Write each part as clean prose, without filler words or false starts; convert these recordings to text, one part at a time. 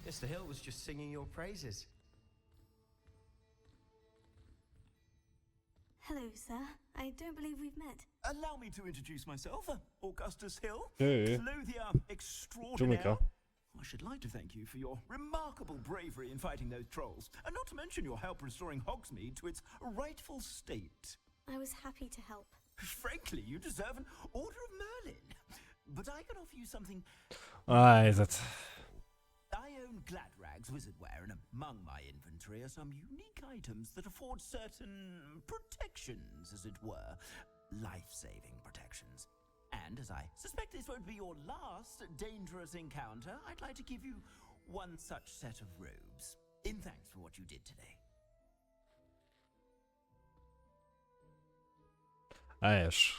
Mr. Hill was just singing your praises. Hello, sir. I don't believe we've met. Allow me to introduce myself, Augustus Hill, Hey. clothier extraordinaire. Jumika. I should like to thank you for your remarkable bravery in fighting those trolls, and not to mention your help restoring Hogsmeade to its rightful state. I was happy to help. Frankly, you deserve an Order of Merlin. But I can offer you something. Helyzet. I own Gladrag's wizardware, and among my inventory are some unique items that afford certain protections, as it were. Life-saving protections. And as I suspect this won't be your last dangerous encounter, I'd like to give you one such set of robes, in thanks for what you did today. Helyes.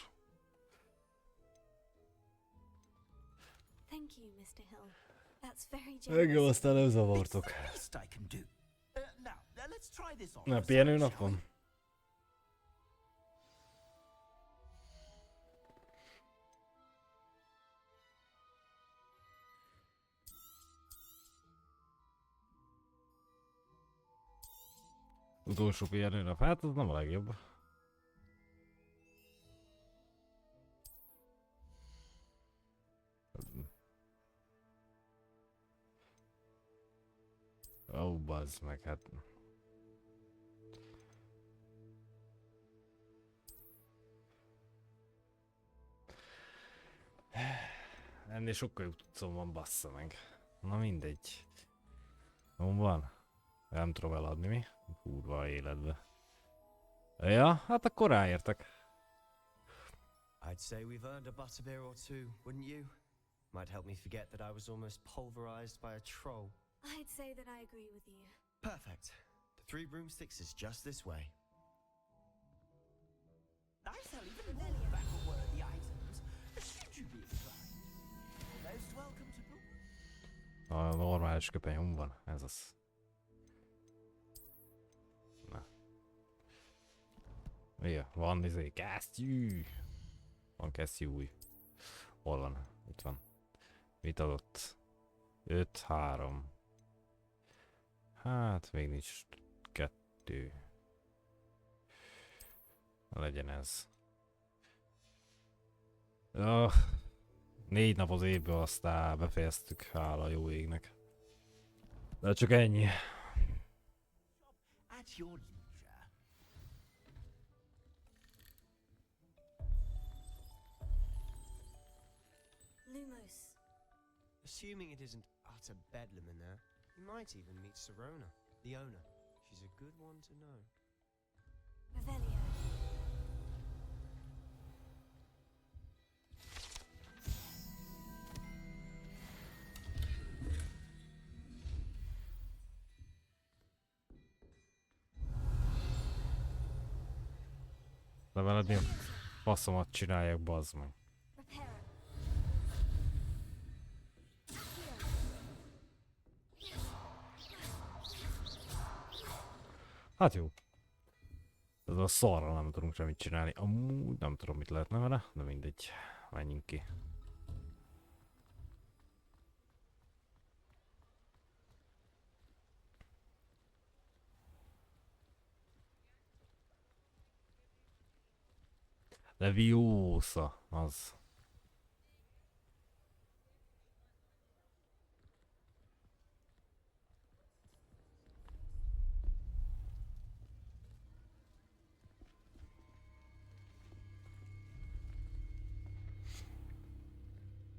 Thank you, Mr. Hill. That's very generous. Engem aztán nem It's zavartok. the least I can do. Now, let's try this on. Na, for pihenő size, nap shall we? van. Utolsó pihenő nap, hát az nem a legjobb. Ó, bazd meg, hát... Ennél sokkal jobb tudszom van, bassza meg. Na mindegy. Hol van? Nem tudom eladni, mi? Kurva a életbe. Ja, hát akkor ráértek. I'd say we've earned a butterbeer or two, wouldn't you? Might help me forget that I was almost pulverized by a troll. I'd say that I agree with you. Perfect. The 3 broomsticks is just this way. I sell even more battle-worthy items. Should you be inclined? You're most welcome to book. A normális köpeny, hol van? Ez az. Na. Igen, van izé, kesztyű. Van kesztyű új. Hol van? Itt van. Mit adott? 5-3. Hát, még nincs 2. Legyen ez. 4 nap az évből, aztán befejeztük, hála jó égnek. De csak ennyi. At your leisure. Lumos. Assuming it isn't utter bedlam in there, you might even meet Sirona, the owner. She's a good one to know. Revelio. De veled mi a faszomat csinálják, bazd meg. Reparo. Hát jó. Ez a szarra nem tudunk semmit csinálni. Amúgy nem tudom, mit lehetne vele, de mindegy. Menjünk ki. Leviosa, az.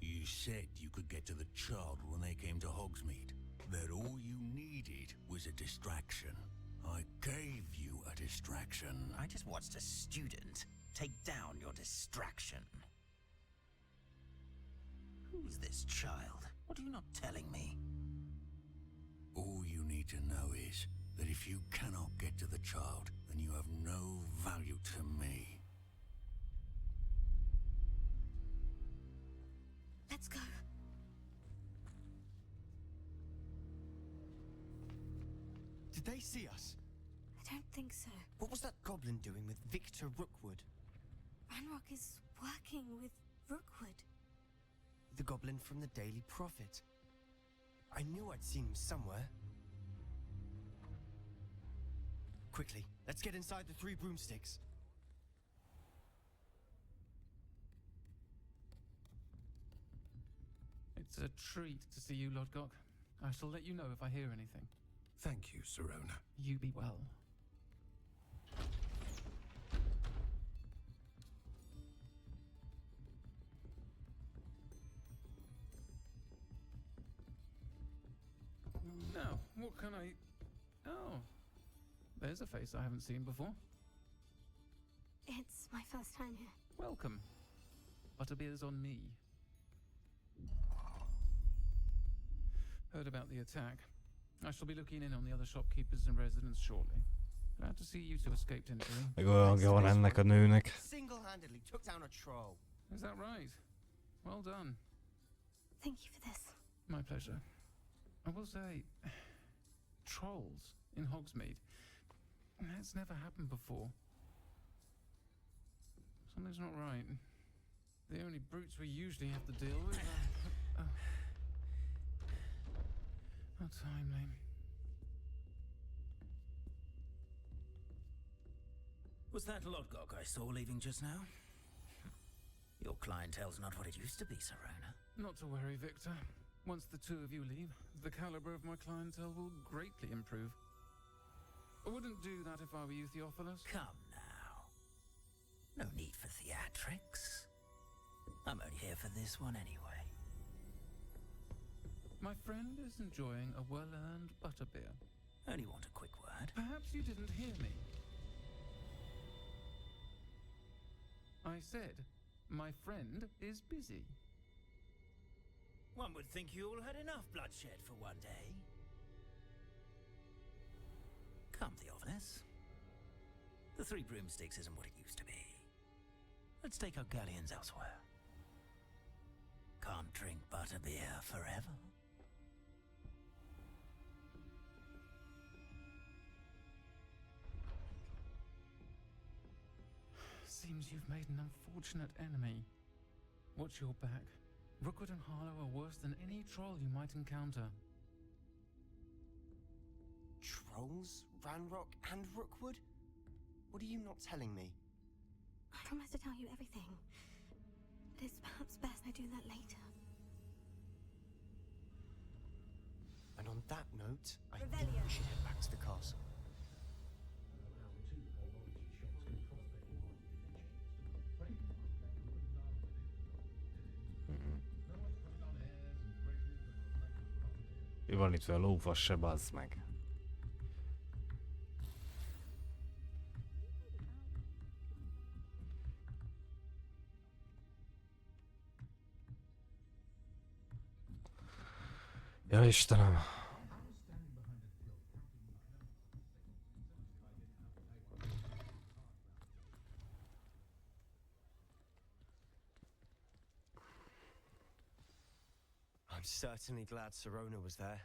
You said you could get to the child when they came to Hogsmeade. That all you needed was a distraction. I gave you a distraction. I just watched a student take down your distraction. Who's this child? What are you not telling me? All you need to know is that if you cannot get to the child, then you have no value to me. Let's go. Did they see us? I don't think so. What was that goblin doing with Victor Rookwood? Ranrock is working with Rookwood. The goblin from the Daily Prophet. I knew I'd seen him somewhere. Quickly, let's get inside the 3 broomsticks. It's a treat to see you, Lodgok. I shall let you know if I hear anything. Thank you, Serona. You be well. Now, what can I... Oh, there's a face I haven't seen before. It's my first time here. Welcome. Butterbeer's on me. Heard about the attack. I shall be looking in on the other shopkeepers and residents shortly. Glad to see you two escaped injury. Meg olyan van ennek a nőnek. Single-handedly took down a troll. Is that right? Well done. Thank you for this. My pleasure. I will say, trolls in Hogsmeade. That's never happened before. Something's not right. The only brutes we usually have to deal with are... Oh. How timely. Was that Lodgok I saw leaving just now? Your clientele's not what it used to be, Serona. Not to worry, Victor. Once the two of you leave, the caliber of my clientele will greatly improve. I wouldn't do that if I were you, Theophilus. Come now. No need for theatrics. I'm only here for this one anyway. My friend is enjoying a well-earned butterbeer. Only want a quick word. Perhaps you didn't hear me. I said, my friend is busy. One would think you all had enough bloodshed for one day. Come, Theophilus. The 3 broomsticks isn't what it used to be. Let's take our galleons elsewhere. Can't drink butterbeer forever. Seems you've made an unfortunate enemy. Watch your back. Rookwood and Harlow are worse than any troll you might encounter. Trolls? Ranrock and Rookwood? What are you not telling me? I promise to tell you everything. But it's perhaps best I do that later. And on that note, I think we should head back to the castle. Mi van itt a lófasz se, bazd meg. Ja, Istenem. I'm certainly glad Serona was there.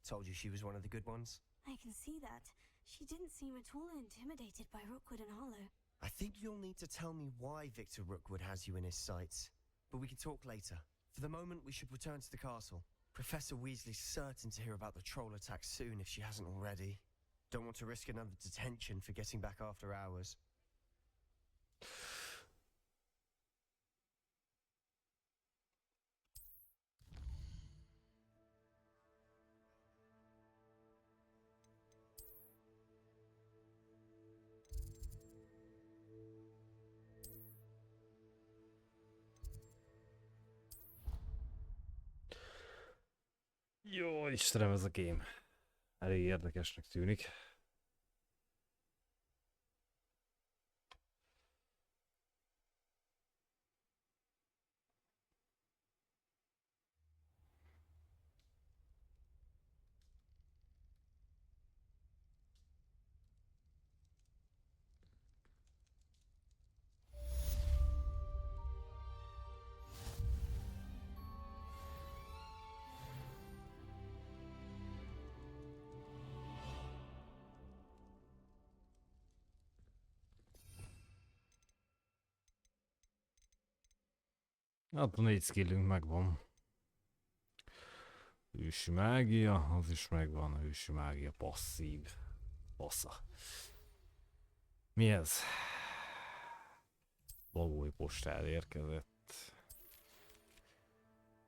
Told you she was one of the good ones. I can see that. She didn't seem at all intimidated by Rookwood and Harlow. I think you'll need to tell me why Victor Rookwood has you in his sights. But we can talk later. For the moment, we should return to the castle. Professor Weasley's certain to hear about the troll attack soon if she hasn't already. Don't want to risk another detention for getting back after hours. Jó, Istenem, ez a game. Elég érdekesnek tűnik. Hát a 4 skillünk megvan. Ősi mágia, az is megvan, ősi mágia passzív. Passza. Mi ez? Logói postád érkezett.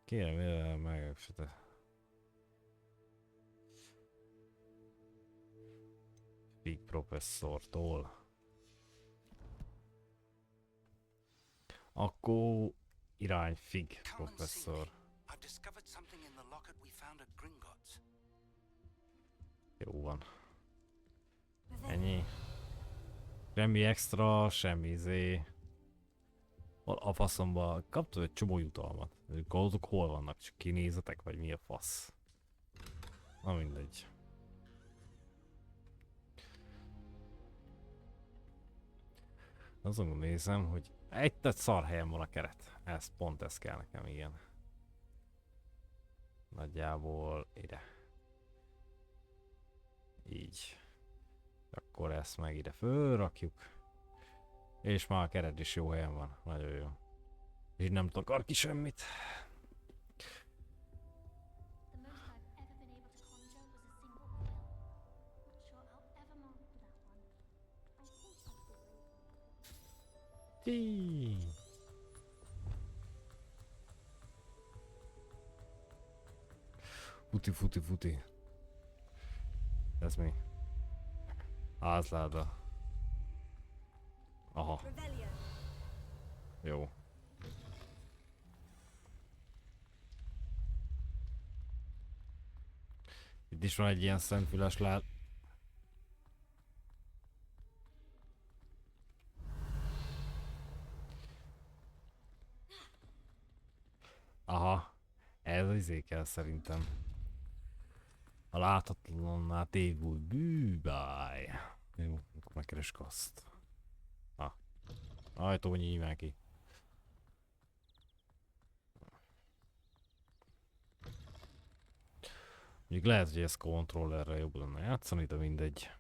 Kérem, megsete. Fig professzortól. Akkor irány Fig professzor. I've discovered something in the locket we found at Gringotts. Jó van. Ennyi. Semmi extra, semmi izé. A faszomba kaptad egy csomó jutalmat. Azok hol vannak? Csak kinézetek, vagy mi a fasz? Na mindegy. Azon nézem, hogy egy szar helyen van a keret. Pont ez kell nekem, igen. Nagyjából ide. Így. Akkor ezt meg ide fölrakjuk. És már a keret is jó helyen van. Nagyon jó. És nem takar ki semmit. Futi. Ez mi? Házláda. Aha. Jó. Itt is van egy ilyen szemfüles lát. Aha. Ez az izé kell szerintem. A láthatatlanná tévúj bűbáj. Jó, akkor megkeresek azt. Ajtó nyílj ki. Még lehet, hogy ez kontrollerrel jobb lenne játszani, de mindegy.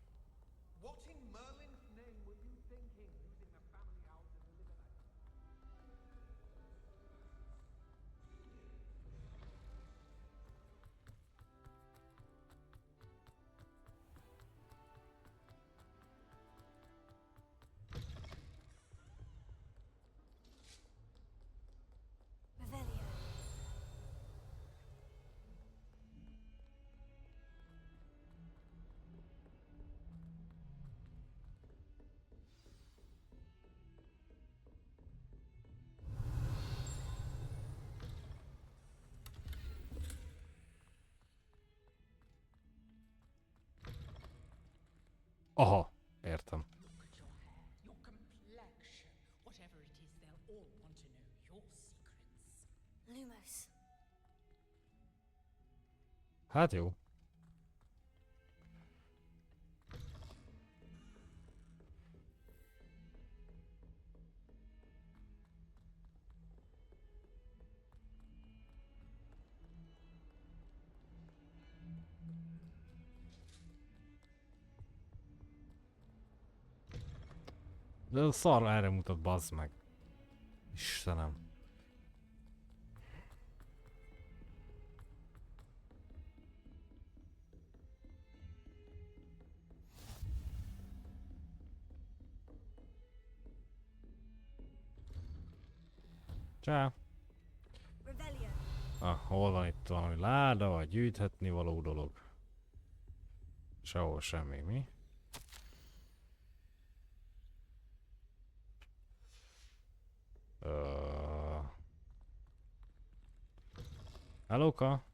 Aha, értem. Your complexion, whatever it is, they'll all want to know your secrets. Lumos. Hát jó. De a szar erre mutat, bazd meg. Istenem. Csá. Hol van itt valami láda, vagy gyűjthetni való dolog? Sehol semmi, mi? Hallóka?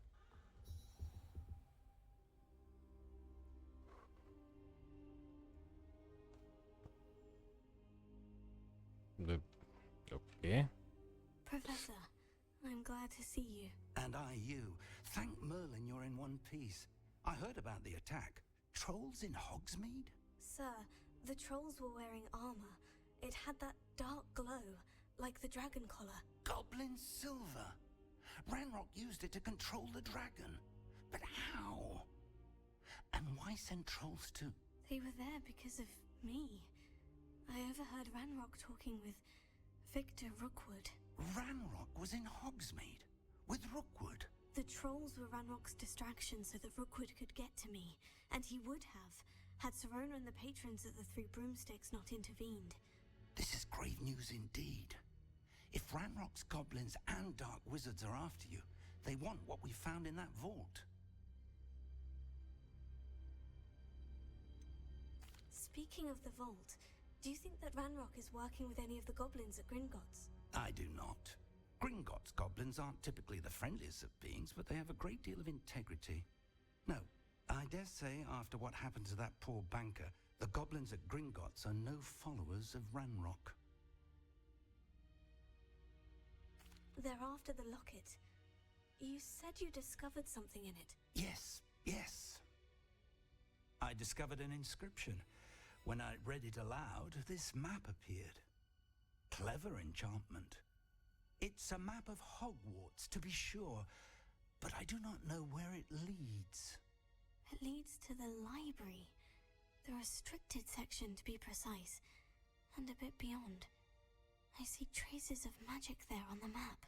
Okay. Professor, I'm glad to see you. And I you. Thank Merlin you're in one piece. I heard about the attack. Trolls in Hogsmeade? Sir, the trolls were wearing armor. It had that dark glow, like the dragon collar. Goblin silver. Ranrock used it to control the dragon. But how? And why send trolls to... They were there because of me. I overheard Ranrock talking with Victor Rookwood. Ranrock was in Hogsmeade with Rookwood. The trolls were Ranrock's distraction so that Rookwood could get to me, and he would have, had Serona and the patrons at the Three Broomsticks not intervened. This is grave news indeed. If Ranrock's goblins and dark wizards are after you, they want what we found in that vault. Speaking of the vault, do you think that Ranrock is working with any of the goblins at Gringotts? I do not. Gringotts goblins aren't typically the friendliest of beings, but they have a great deal of integrity. No, I dare say after what happened to that poor banker, the goblins at Gringotts are no followers of Ranrock. They're after the locket. You said you discovered something in it. Yes. I discovered an inscription. When I read it aloud, this map appeared. Clever enchantment. It's a map of Hogwarts, to be sure, but I do not know where it leads. It leads to the library. The restricted section, to be precise, and a bit beyond. I see traces of magic there on the map.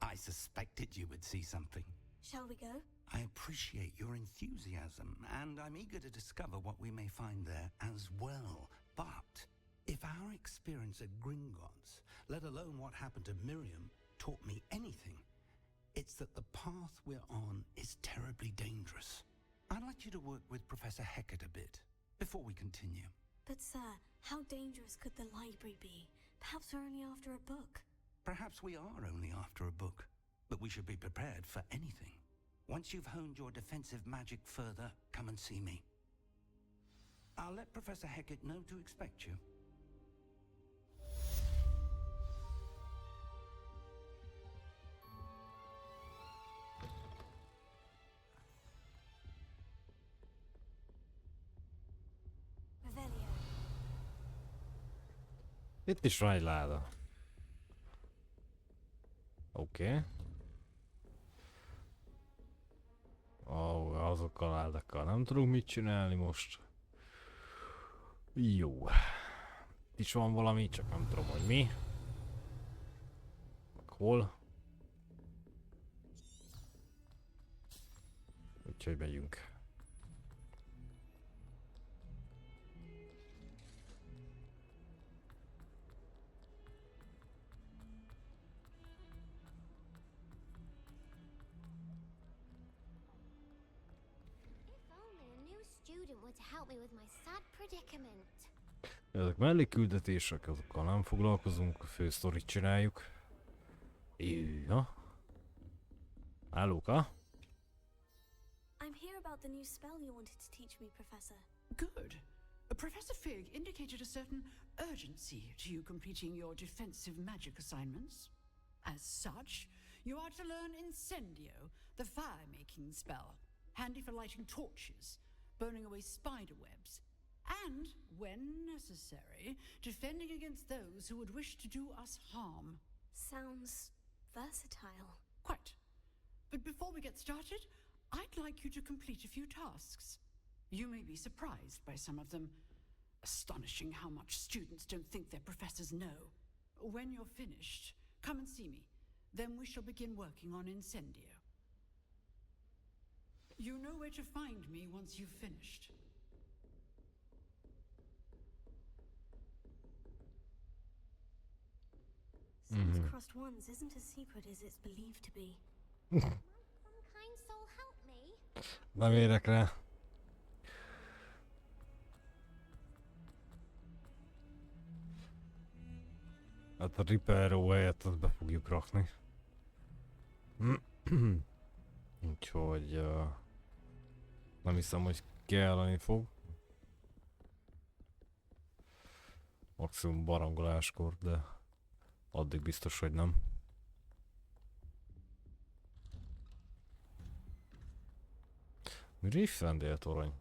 I suspected you would see something. Shall we go? I appreciate your enthusiasm, and I'm eager to discover what we may find there as well. But if our experience at Gringotts, let alone what happened to Miriam, taught me anything, it's that the path we're on is terribly dangerous. I'd like you to work with Professor Hecat a bit before we continue. But sir, how dangerous could the library be? Perhaps we're only after a book. Perhaps we are only after a book, but we should be prepared for anything. Once you've honed your defensive magic further, come and see me. I'll let Professor Hecat know to expect you. Revelio. Itt is van egy láda. Oké. Azokkal a ládakkal nem tudunk mit csinálni most. Jó. Itt is van valami, csak nem tudom, hogy mi. Meg hol. Úgyhogy megyünk. To help me with my sad predicament. Ezek mellékküldetések, azokkal nem foglalkozunk, a fő sztorit csináljuk. Ja. Luca? I'm here about the new spell you wanted to teach me, Professor. Good. Professor Fig indicated a certain urgency to you completing your defensive magic assignments. As such, you are to learn Incendio, the fire-making spell, handy for lighting torches, burning away spider webs, and, when necessary, defending against those who would wish to do us harm. Sounds versatile. Quite. But before we get started, I'd like you to complete a few tasks. You may be surprised by some of them. Astonishing how much students don't think their professors know. When you're finished, come and see me. Then we shall begin working on Incendio. You know where to find me once you've finished. Souls crossed ones isn't as secret as it's believed to be. Some kind soul help me. Nem érek rá. Hát a Reaper helyett azt be fogjuk rakni. Úgyhogy nem hiszem, hogy kelleni fog. Maximum barangoláskor, de addig biztos, hogy nem. Griffendale torony.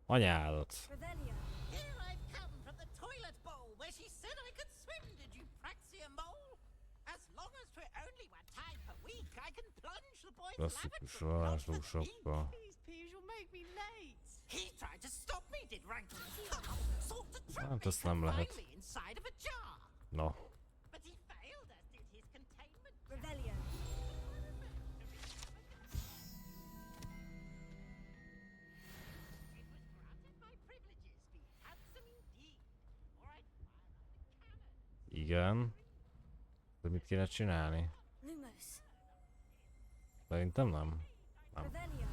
Anyádat. Revelio. Here I've come from the toilet bowl where she said I could swim, did you praxia mole? As long as for only one time per week, I can plunge the boy's Klasszikus lavatory. varázslósapka. Please, please, you'll make me late. He tried to stop me, did Rankle. Sought to trap Hát me ezt nem lehet. finally inside of a jar. Na. But he failed, as did his containment. Revelio. Igen. De mit kéne csinálni? Lumos. Szerintem nem. Nem. Revelio.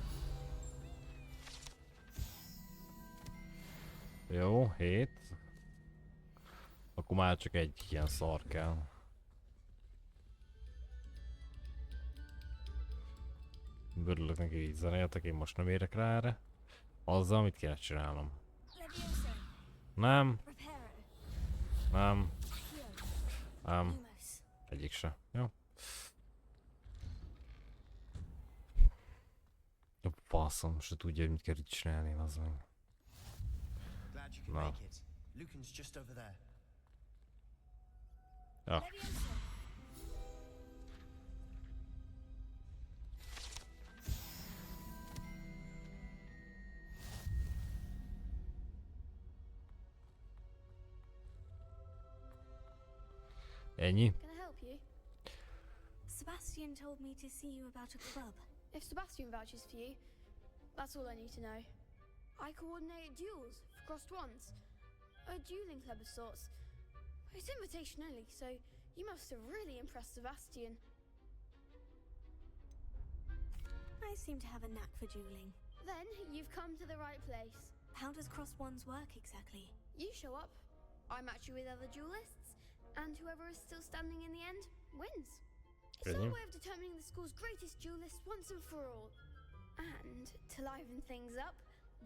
Jó, 7. Akkor már csak egy ilyen szar kell. Örülök neki, hogy így zenéltek, én most nem érek rá erre. Azzal mit kéne csinálnom? Levioso. Nem, Reparo. nem, Hio. nem. Lumos. Egyik se. Jó. A faszom se tudja, hogy mit kell így csinálni, az meg. Glad you could No. make it. Lucan's just over there. Ja. Levioso. Ennyi? Can I help you? Sebastian told me to see you about a club. If Sebastian vouches for you, that's all I need to know. I coordinate duels for crossed ones. A dueling club of sorts. It's invitation only, so you must have really impressed Sebastian. I seem to have a knack for dueling. Then you've come to the right place. How does cross ones work exactly? You show up, I match you with other duelists, and whoever is still standing in the end wins. It's our Brilliant. way of determining the school's greatest duelist once and for all. And to liven things up,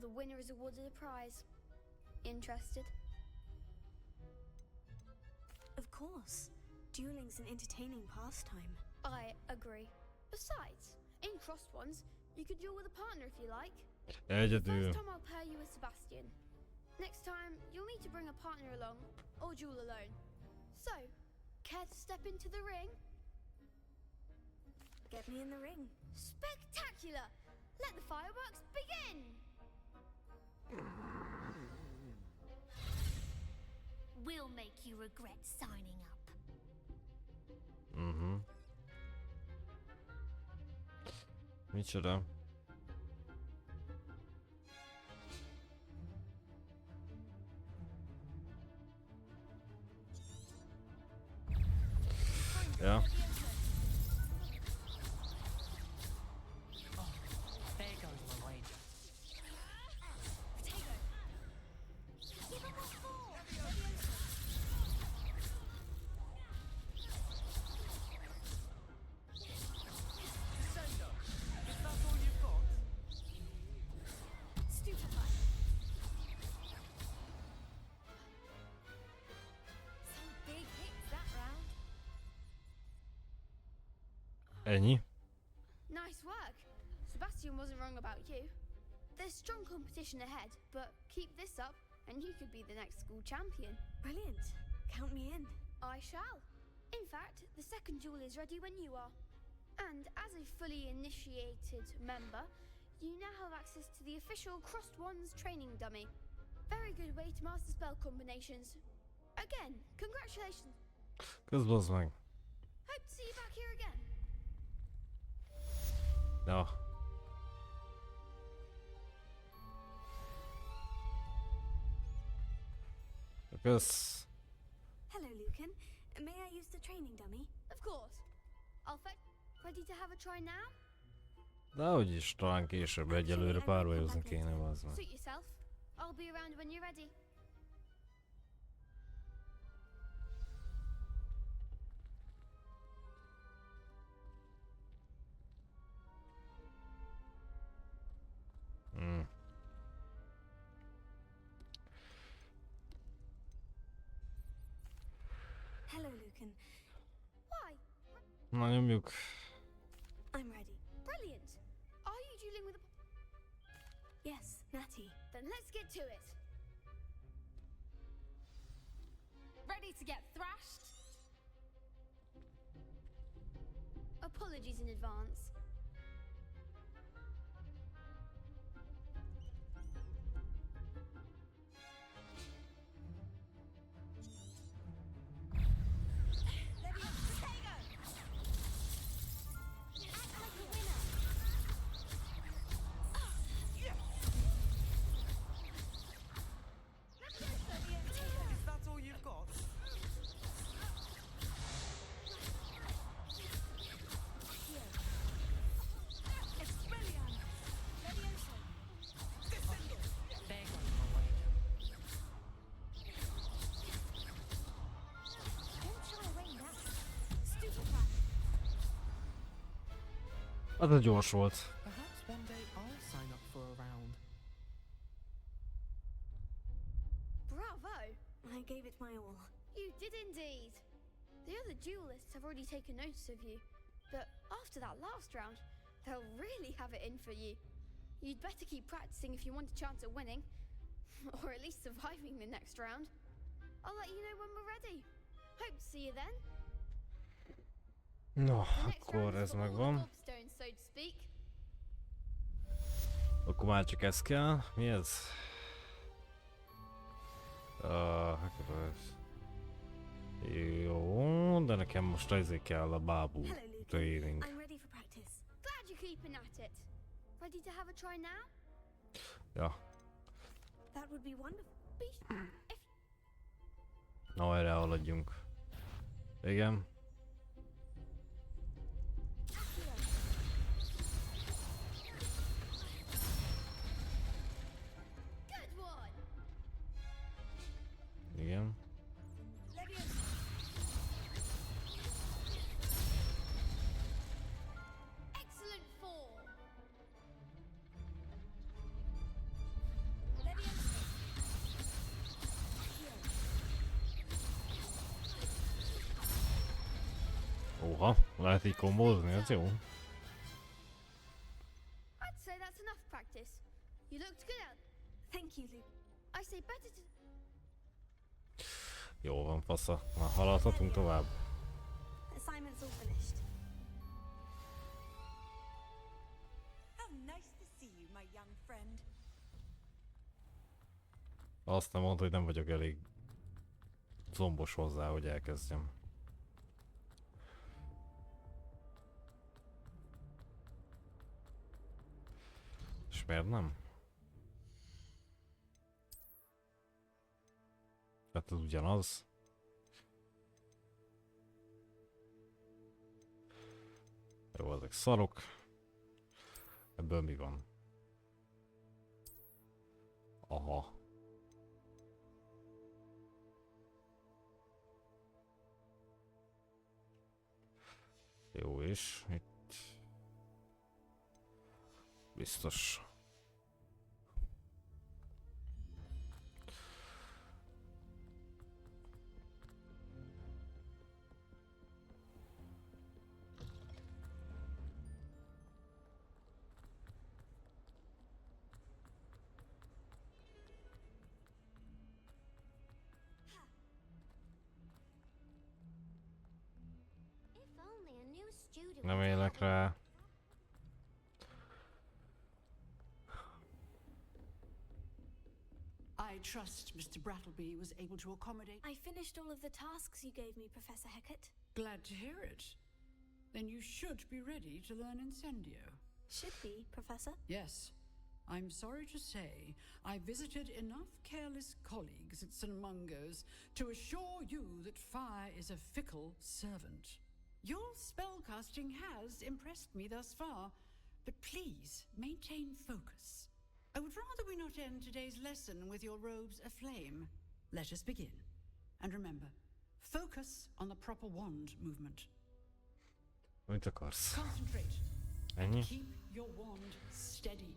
the winner is awarded a prize. Interested? Of course. Dueling's an entertaining pastime. I agree. Besides, in crossed ones, you could duel with a partner if you like. Egyedül. First time I'll pair you with Sebastian. Next time, you'll need to bring a partner along, or duel alone. So, care to step into the ring? Get me in the ring. Spectacular! Let the fireworks begin! We'll make you regret signing up. Mhm. Micsoda? Ja. There goes my wager. Is that all you've got? Stupefy. Some big hits that round. Ennyi? Nice work. Sebastian wasn't wrong about you. There's strong competition ahead, but keep this up and you could be the next school champion. Brilliant. Count me in. I shall. In fact, the second duel is ready when you are. And as a fully initiated member, you now have access to the official Crossed Wands training dummy. Very good way to master spell combinations. Again, congratulations. Közbazd meg. Hope to see you back here again. Ja. Kösz. Hello, Lucan. May I use the training dummy? Of course. I'll fetch. Ready to have a try now? De úgyis talán később egyelőre párbajozni kéne, bazd meg. Suit yourself. I'll be around when you're ready. Mm. Hello, Lucan. Why? Na nyomjuk. I'm ready. Brilliant. Are you dueling with a... Yes, Natty. Then let's get to it. Ready to get thrashed? Apologies in advance. Is that all you've got? Az a gyors volt. Perhaps one day I'll sign up for a round. Bravo! I gave it my all. You did indeed. The other duelists have already taken notice of you, but after that last round, they'll really have it in for you. You'd better keep practicing if you want a chance at winning, or at least surviving the next round. I'll let you know when we're ready. Hope to see you then. No, The next akkor round is ez for all the megvan. gobstones, so to speak. Akkor már csak ez kell. Mi ez? Jó, de nekem most ezért kell a bábú Hello, Luke. training. I'm ready for practice. Glad you're keeping at it. Ready to have a try now? Ja, That would be wonderful. If na erre haladjunk. Igen. good one. Igen. Excellent form. Oha, lehet így kombózni, ez jó. I'd say that's enough practice. You looked good out. Thank you, Luke. I say better to... Jó van, fasza. Na, haladhatunk tovább. Assignment's all finished. How nice to see you, my young friend. Azt nem mondta, hogy nem vagyok elég zombos hozzá, hogy elkezdjem. És miért nem? Hát ez ugyanaz. Jó, ezek szarok. Ebből mi van? Aha. Jó, és itt... Biztos. If only a new student Nem élek rá. I trust Mr. Brattleby was able to accommodate. I finished all of the tasks you gave me, Professor Hecat. Glad to hear it. Then you should be ready to learn Incendio. Should be, Professor. Yes. I'm sorry to say, I visited enough careless colleagues at St. Mungo's to assure you that fire is a fickle servant. Your spellcasting has impressed me thus far, but please maintain focus. I would rather we not end today's lesson with your robes aflame. Let us begin. And remember, focus on the proper wand movement. Mit akarsz? Concentrate. Ennyi? Keep your wand steady.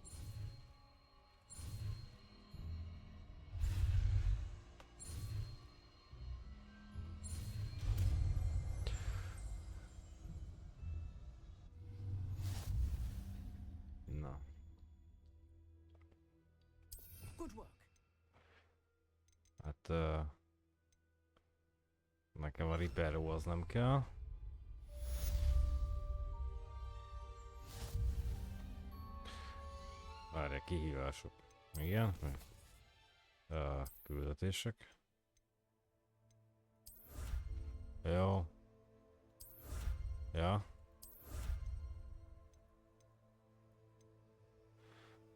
Na. Good work. Hát... nekem a Ripero az nem kell. Várj, kihívások. Igen. Küldetések. Jó. Ja.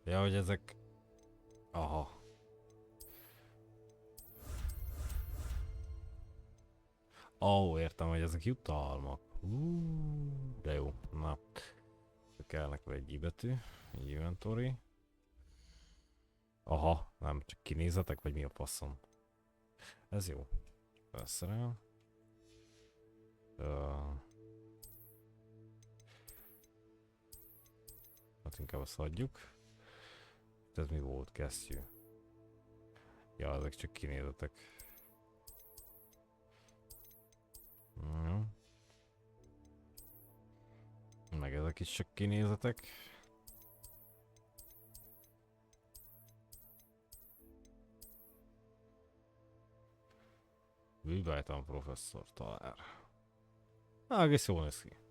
Ja, hogy ezek... Aha. Ó, értem, hogy ezek jutalmak. De jó. Na. Kell nekem egy betű. Egy inventory. Aha, nem csak kinézetek, vagy mi a faszom. Ez jó. Felszerel. Hát inkább azt hagyjuk. Ez mi volt? Kesztyű. Ja, ezek csak kinézetek. Meg ezek is csak kinézetek. Bűvájtan professzor talál. Egész jól néz ki.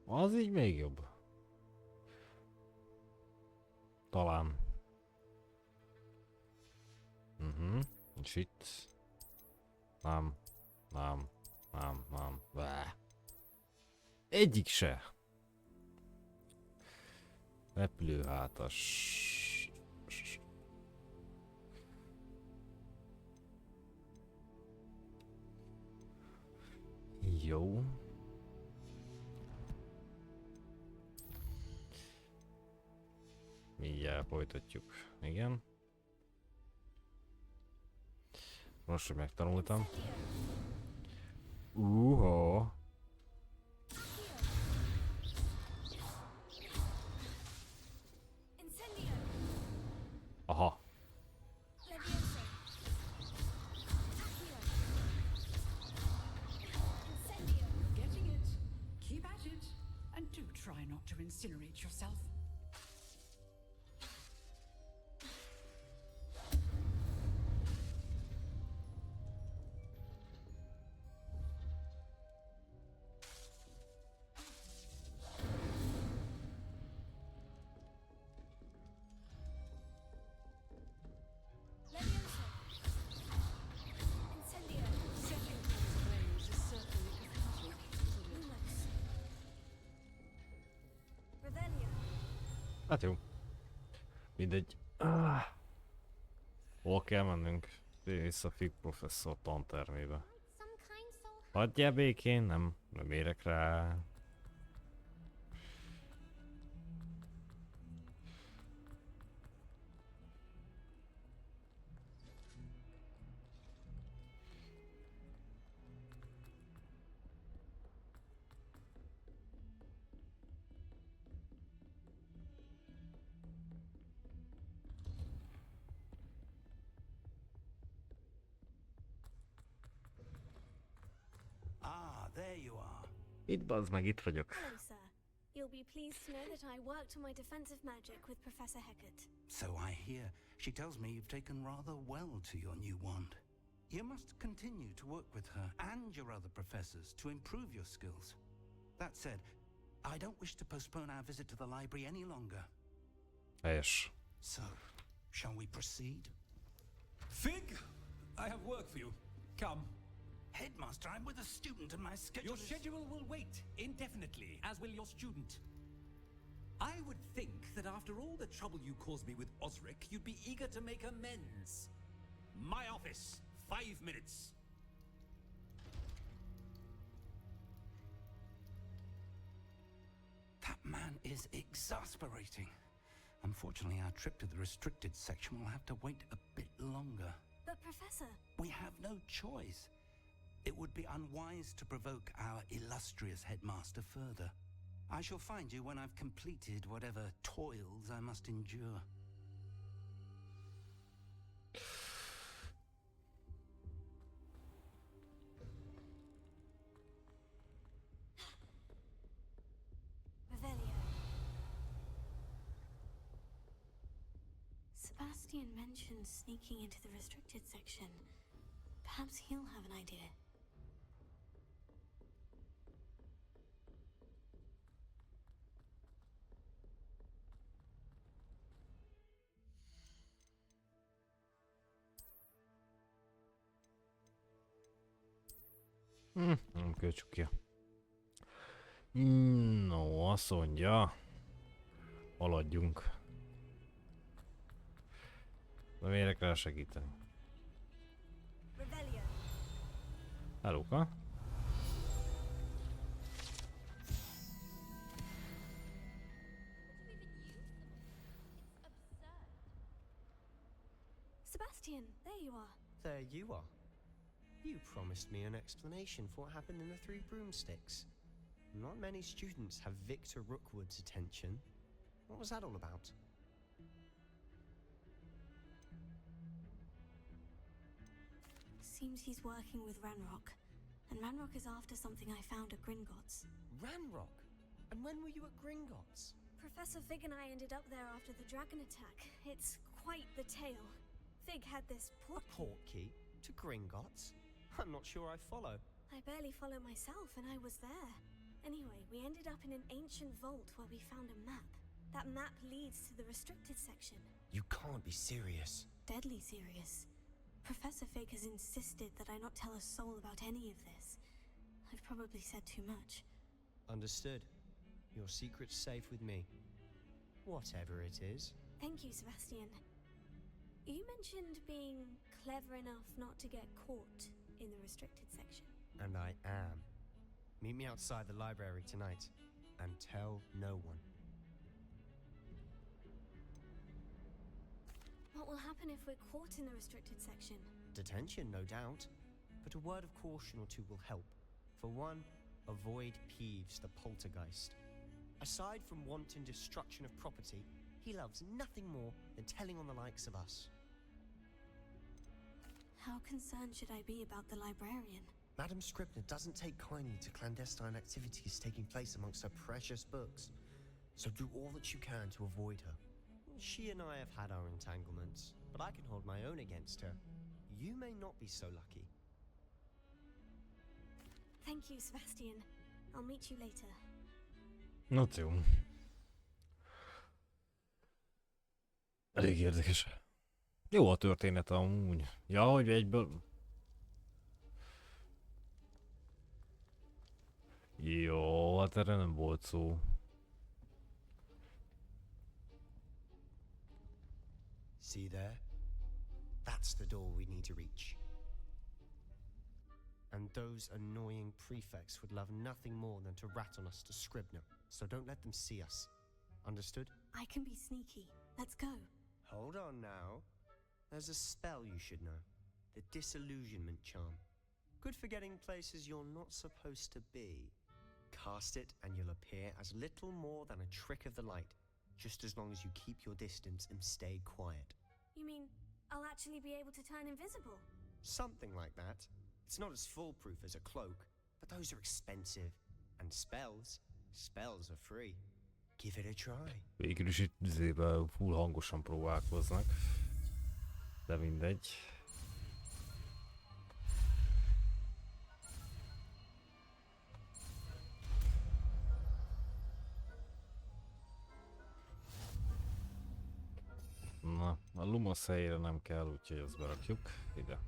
Az így még jobb. Talán. És itt. Nem. Bá. Egyik se. Repülőhátas. Jó. Mindjárt folytatjuk. Igen. Most, hogy megtanultam. Aha. Getting it. Keep at it. And do try not to incinerate yourself. Hát jó. Mindegy. Hol kell mennünk? Vissza Fig professzor tantermébe. Hagyjál békén, nem érek rá. There you are. Itt bazd meg, itt vagyok. Hello, sir. You'll be pleased to know that I worked on my defensive magic with Professor Hecat. So I hear. She tells me you've taken rather well to your new wand. You must continue to work with her and your other professors to improve your skills. That said, I don't wish to postpone our visit to the library any longer. Helyes. So, shall we proceed? Fig, I have work for you. Come. Headmaster, I'm with a student and my schedule Your schedule will wait indefinitely, as will your student. I would think that after all the trouble you caused me with Osric, you'd be eager to make amends. My office, 5 minutes. That man is exasperating. Unfortunately, our trip to the restricted section will have to wait a bit longer. But, Professor... We have no choice. It would be unwise to provoke our illustrious headmaster further. I shall find you when I've completed whatever toils I must endure. Revelio. Sebastian mentioned sneaking into the restricted section. Perhaps he'll have an idea. Nem költsük ki. No, azt mondja. Haladjunk. Nem érek rá segíteni. Helóka. Sebastian, there you are. There you are. You promised me an explanation for what happened in the Three Broomsticks. Not many students have Victor Rookwood's attention. What was that all about? Seems he's working with Ranrock. And Ranrock is after something I found at Gringotts. Ranrock? And when were you at Gringotts? Professor Fig and I ended up there after the dragon attack. It's quite the tale. Fig had this A portkey? To Gringotts? I'm not sure I follow. I barely follow myself, and I was there. Anyway, we ended up in an ancient vault where we found a map. That map leads to the restricted section. You can't be serious. Deadly serious. Professor Fig has insisted that I not tell a soul about any of this. I've probably said too much. Understood. Your secret's safe with me. Whatever it is. Thank you, Sebastian. You mentioned being clever enough not to get caught in the restricted section. And I am. Meet me outside the library tonight, and tell no one. What will happen if we're caught in the restricted section? Detention, no doubt. But a word of caution or two will help. For one, avoid Peeves the poltergeist. Aside from wanton destruction of property, he loves nothing more than telling on the likes of us. How concerned should I be about the librarian? Madam Scribner doesn't take kindly to clandestine activities taking place amongst her precious books. So do all that you can to avoid her. She and I have had our entanglements, but I can hold my own against her. You may not be so lucky. Thank you, Sebastian. I'll meet you later. No jó. Elég érdekes. Jó a történet amúgy. Ja, hogy egyből... Jó, hát erre nem volt szó. See there? That's the door we need to reach. And those annoying prefects would love nothing more than to rat on us to Scribner, so don't let them see us. Understood? I can be sneaky. Let's go. Hold on now. There's a spell you should know. The Disillusionment Charm. Good for getting places you're not supposed to be. Cast it and you'll appear as little more than a trick of the light, just as long as you keep your distance and stay quiet. You mean I'll actually be able to turn invisible? Something like that. It's not as foolproof as a cloak, but those are expensive. And spells are free. Give it a try. Végül is itt full hangosan próbálkoznak. De mindegy. Na, a Lumos helyére nem kell, úgyhogy azt berakjuk ide.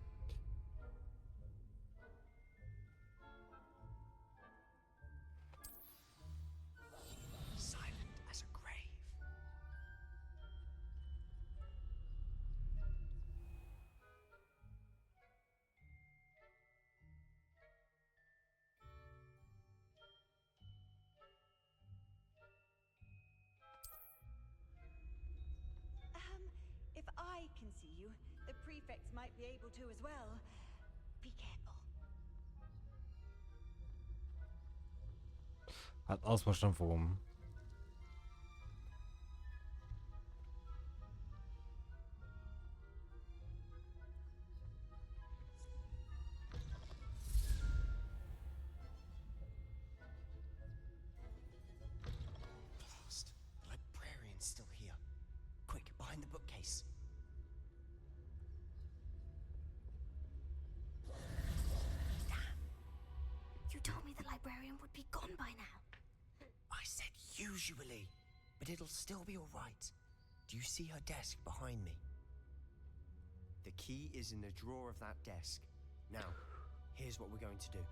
If I can see you, the prefects might be able to as well. Be careful. Hát azt most nem fogom. Blast. The librarian's still here. Quick, behind the bookcase. You told me the librarian would be gone by now. I said usually, but it'll still be all right. Do you see her desk behind me? The key is in the drawer of that desk. Now, here's what we're going to do.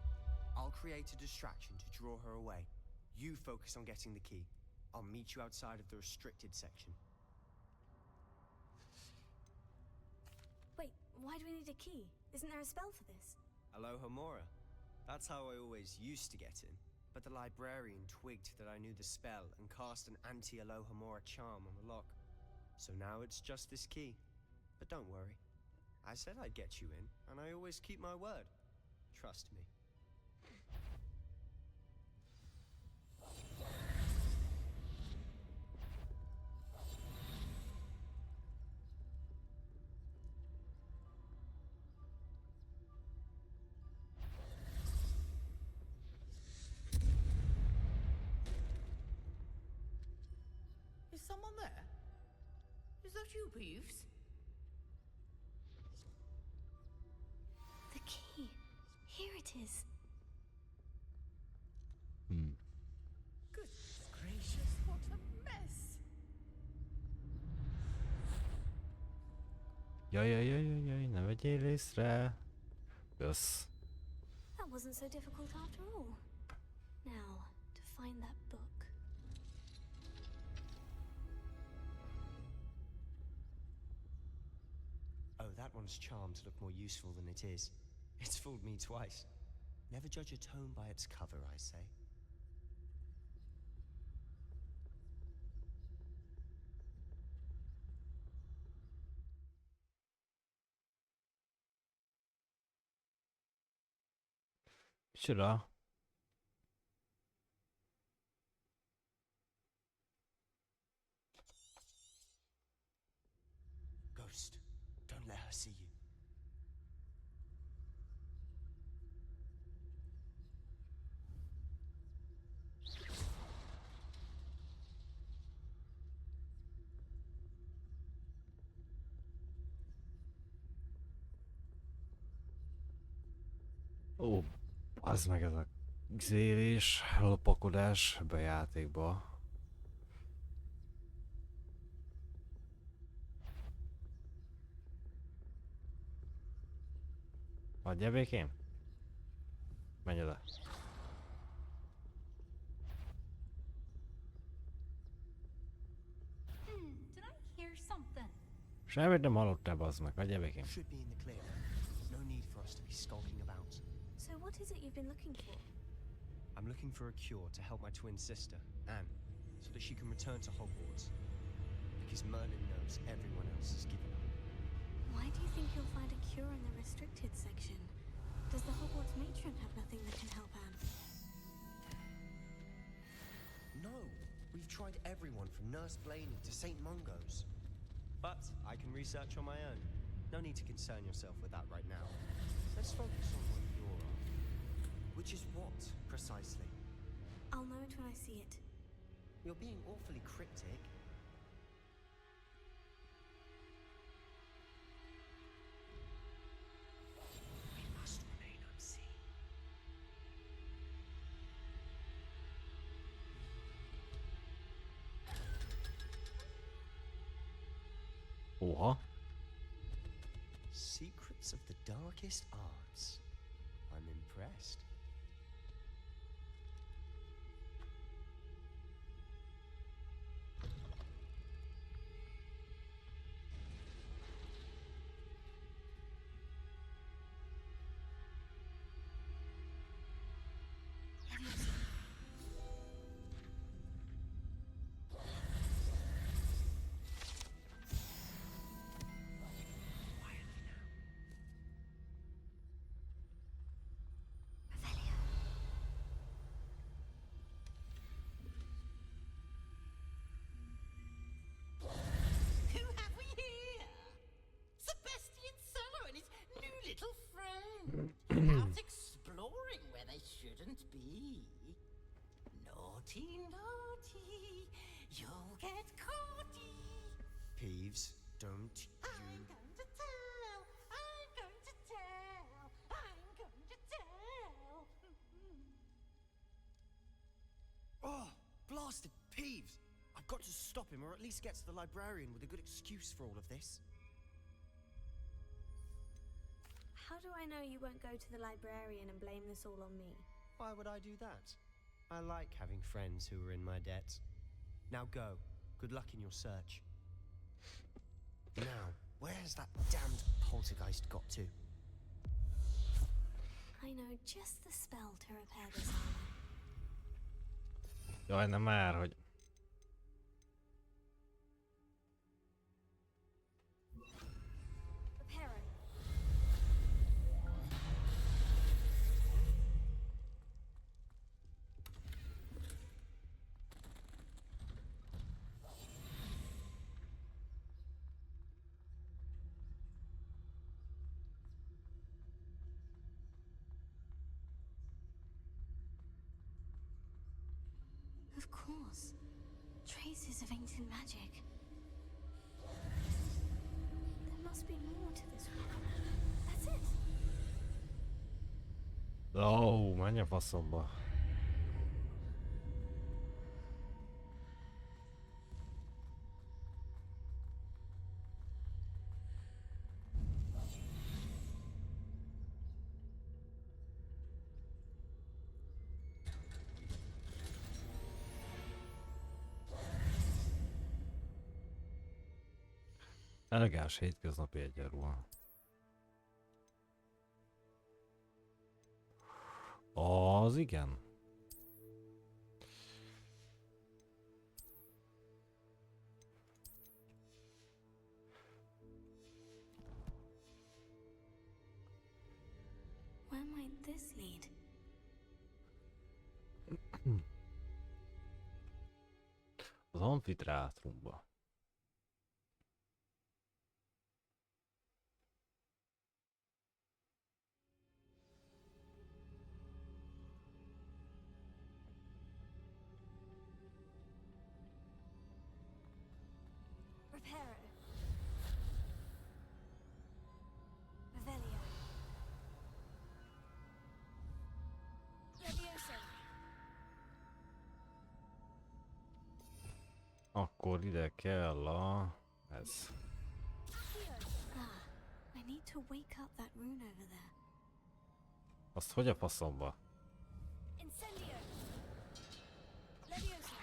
I'll create a distraction to draw her away. You focus on getting the key. I'll meet you outside of the restricted section. Wait, why do we need a key? Isn't there a spell for this? Alohomora. That's how I always used to get in. But the librarian twigged that I knew the spell and cast an anti-Alohomora charm on the lock. So now it's just this key. But don't worry. I said I'd get you in, and I always keep my word. Trust me. Is someone there? Is that you, Peeves? The key. Here it is. Goodness gracious, what a mess! Jaj, ne vegyél észre. Kösz. That wasn't so difficult after all. Now, to find that book. Oh, that one's charmed to look more useful than it is. It's fooled me twice. Never judge a tome by its cover, I say. Micsoda? Ghost, don't let her see you. Ó, az meg ez a zélés, lopakodás be a játékba. Hagyjál békén? Menj oda. Did I hear something? Semmit nem hallottál, bazd meg, hagyjál békén. Should be in the clear. No need for us to be skulking about. So what is it you've been looking for? I'm looking for a cure to help my twin sister, Anne, so that she can return to Hogwarts. Because Merlin knows everyone else has given up. Why do you think you'll find a cure in the restricted section? Does the Hogwarts matron have nothing that can help Anne? No, we've tried everyone from Nurse Blaney to St. Mungo's. But I can research on my own. No need to concern yourself with that right now. Let's focus on what you're after. Which is what, precisely? I'll know it when I see it. You're being awfully cryptic. We must remain unseen. Oha. Secrets of the darkest arts. I'm impressed. Who have we here? Sebastian Sallow and his new little friend. Out exploring where they shouldn't be. Naughty, naughty. You'll get caughty. Peeves, don't I'm going to tell. I'm going to tell. I'm going to tell. Oh, blasted Peeves! I've got to stop him, or at least get to the librarian with a good excuse for all of this. How do I know you won't go to the librarian and blame this all on me? Why would I do that? I like having friends who are in my debt. Now go. Good luck in your search. Now, where's that damned poltergeist got to? I know just the spell to repair this armor. Jaj, nem már, hogy... Repair it. Of course. Traces of ancient magic. There must be more to this room. That's it. Ó, menj a faszomba. Elegáns hétköznapi egyenruha. Az igen. Where might this lead? Az amfiteátrumba. Reparo. Revelio. Levioso. Akkor ide kell a... ez. Ah, I need to wake up that rune over there. Azt hogy a faszomba? Incendio. Levioso.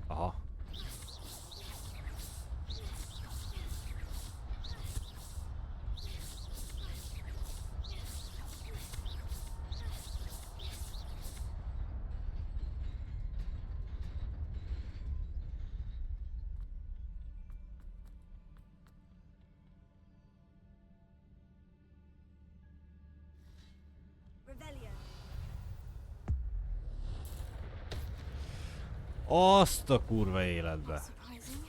Aha. Revelio. Azt a kurva életbe. Surprising.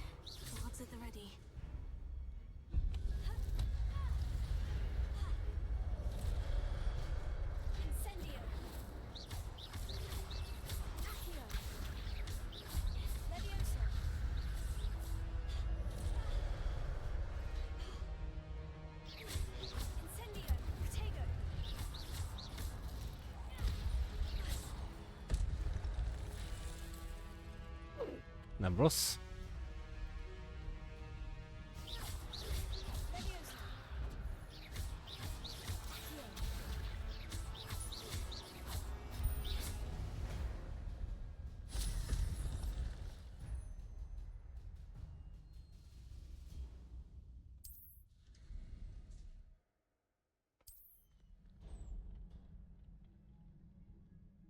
Guards at the ready. Incendio. Accio. Levioso. Incendio. Protego. Nem rossz. Levioso. Accio.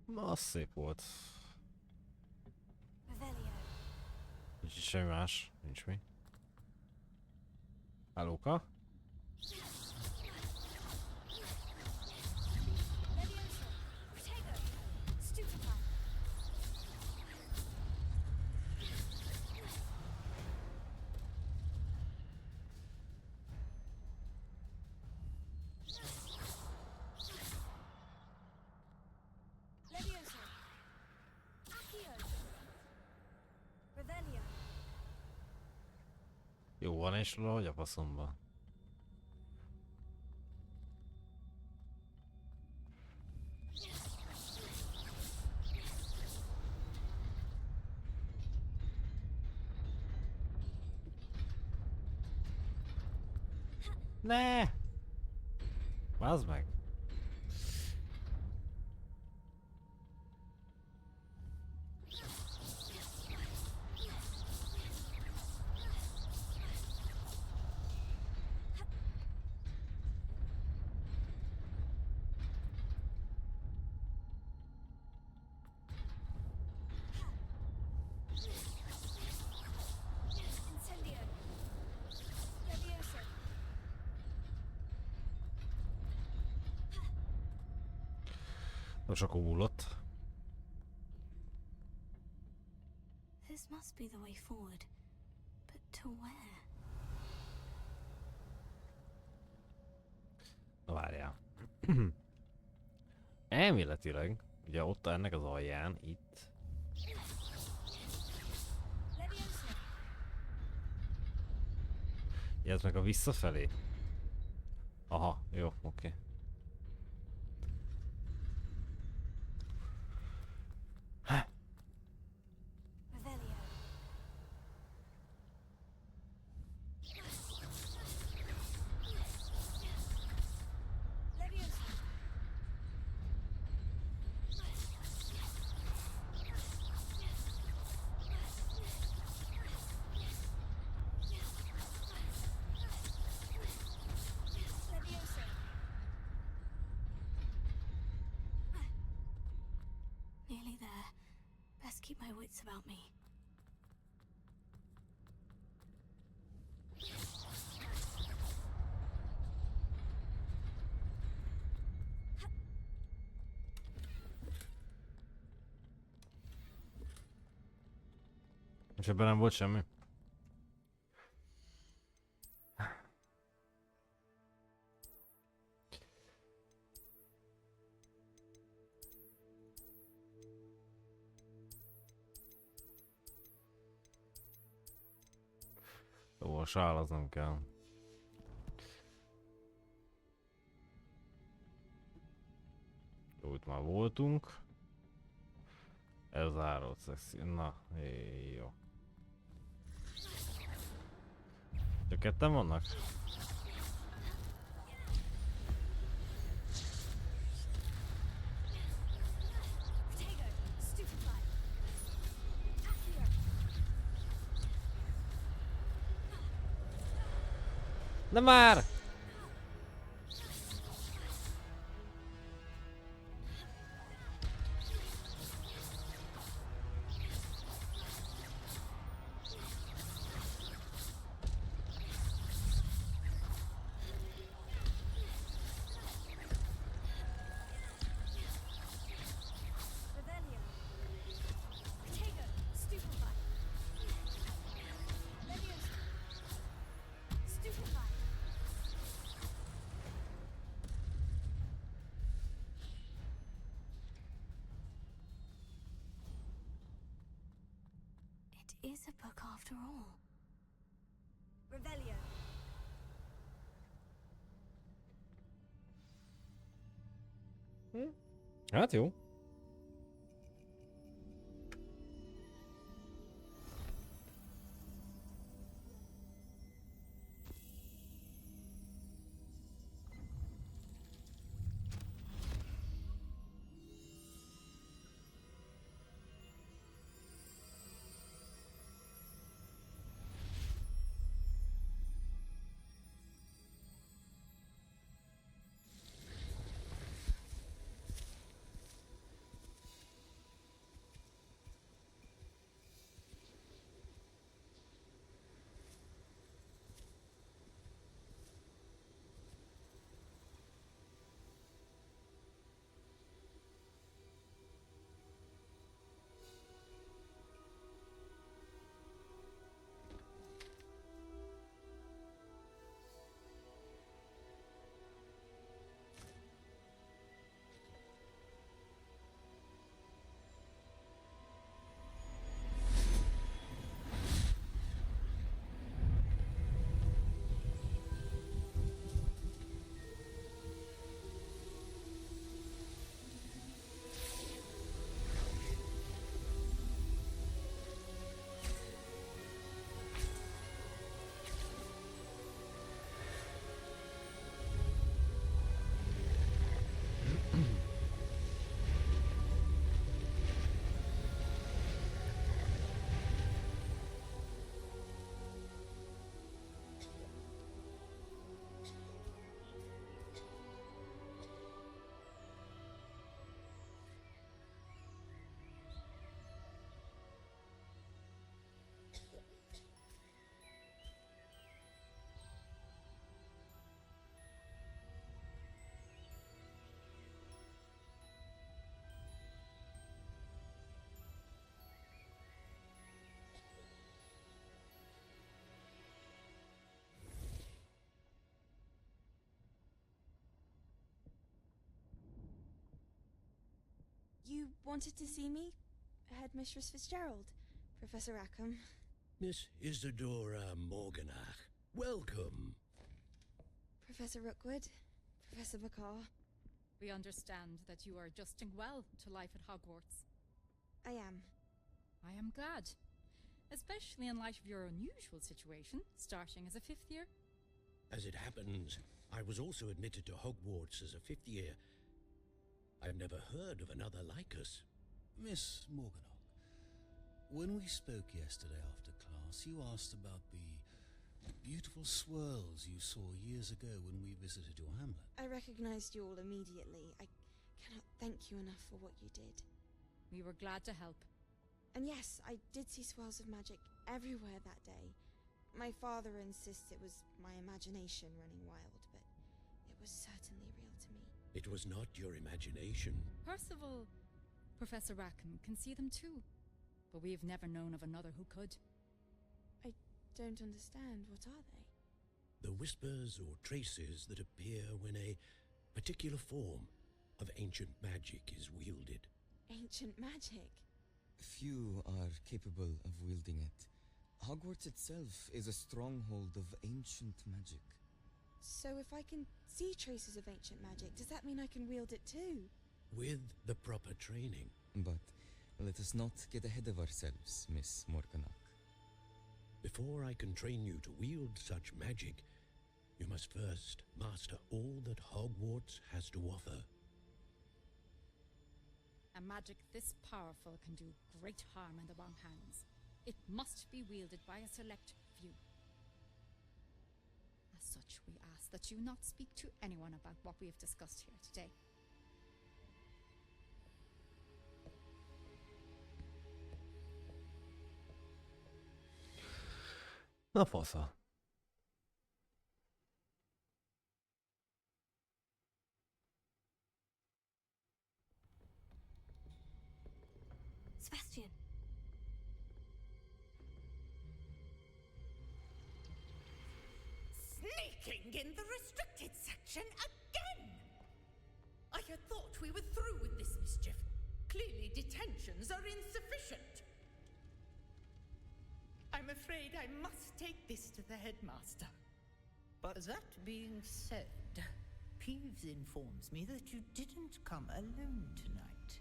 Na, az szép volt. Revelio. Nincs itt semmi más. Nincs mi. Hálóka. Levioso. Protego. Stupefy. Levioso. Accio. Revelio. Jó van, és róla, hogy a faszomba. Ne! Vázd meg! Incendio. Levioso. Most akkor múlott. This must be the way forward. But to where? Na várjál. Elméletileg, ugye ott ennek az alján, itt. Ja, ez meg a visszafelé. Aha, jó, oké. Nearly there. Best keep my wits about me. És ebben nem volt semmi? Jó, a sál az nem kell. Jó, itt már voltunk. Ez zárót szexi. Na, jó. Csak ketten vannak? De már! It is a book after all. Revelio. Hát jó. wanted to see me? Headmistress Fitzgerald, Professor Rackham. Miss Isadora Morganach, welcome. Professor Rookwood, Professor McCaw. We understand that you are adjusting well to life at Hogwarts. I am. I am glad. Especially in light of your unusual situation, starting as a 5th year. As it happens, I was also admitted to Hogwarts as a 5th year. I've never heard of another like us. Miss Morganach, when we spoke yesterday after class, you asked about the beautiful swirls you saw years ago when we visited your hamlet. I recognized you all immediately. I cannot thank you enough for what you did. We were glad to help. And yes, I did see swirls of magic everywhere that day. My father insists it was my imagination running wild, but it was certainly real to me. It was not your imagination. Percival, Professor Rackham can see them too, but we have never known of another who could. I don't understand. What are they? The whispers or traces that appear when a particular form of ancient magic is wielded. Ancient magic? Few are capable of wielding it. Hogwarts itself is a stronghold of ancient magic. So if I can see traces of ancient magic, does that mean I can wield it too? With the proper training. But let us not get ahead of ourselves, Miss Morganach. Before I can train you to wield such magic, you must first master all that Hogwarts has to offer. A magic this powerful can do great harm in the wrong hands. It must be wielded by a select few. As such, we ask that you not speak to anyone about what we have discussed here today. Na fasza. Sebastian. Sneaking in the restricted section again! I had thought we were through with this mischief. Clearly detentions are insufficient. I'm afraid I must take this to the headmaster. But that being said, Peeves informs me that you didn't come alone tonight.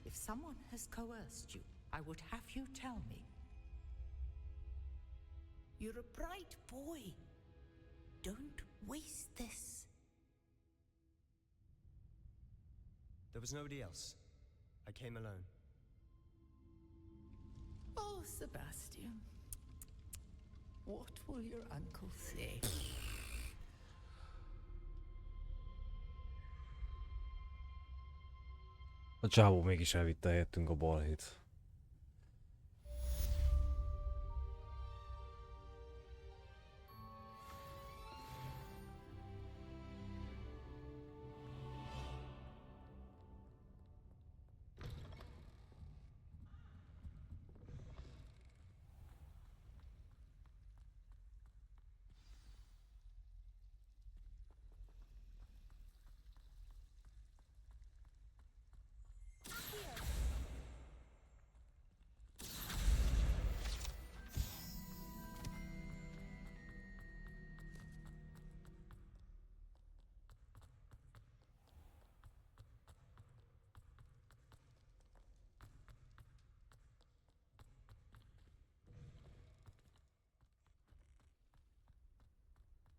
If someone has coerced you, I would have you tell me. You're a bright boy. Don't waste this. there was nobody else. I came alone. Oh, Sebastian. What will your uncle say? A csávó mégis elvitte helyettünk a balhét.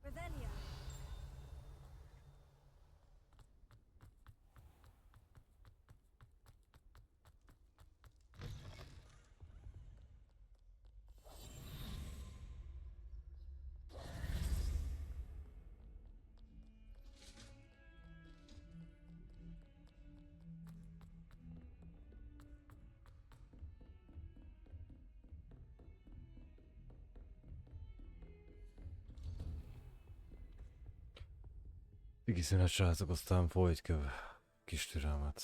Revelia. Pigi szünet, srácok, aztán folyt köv kis türelmet.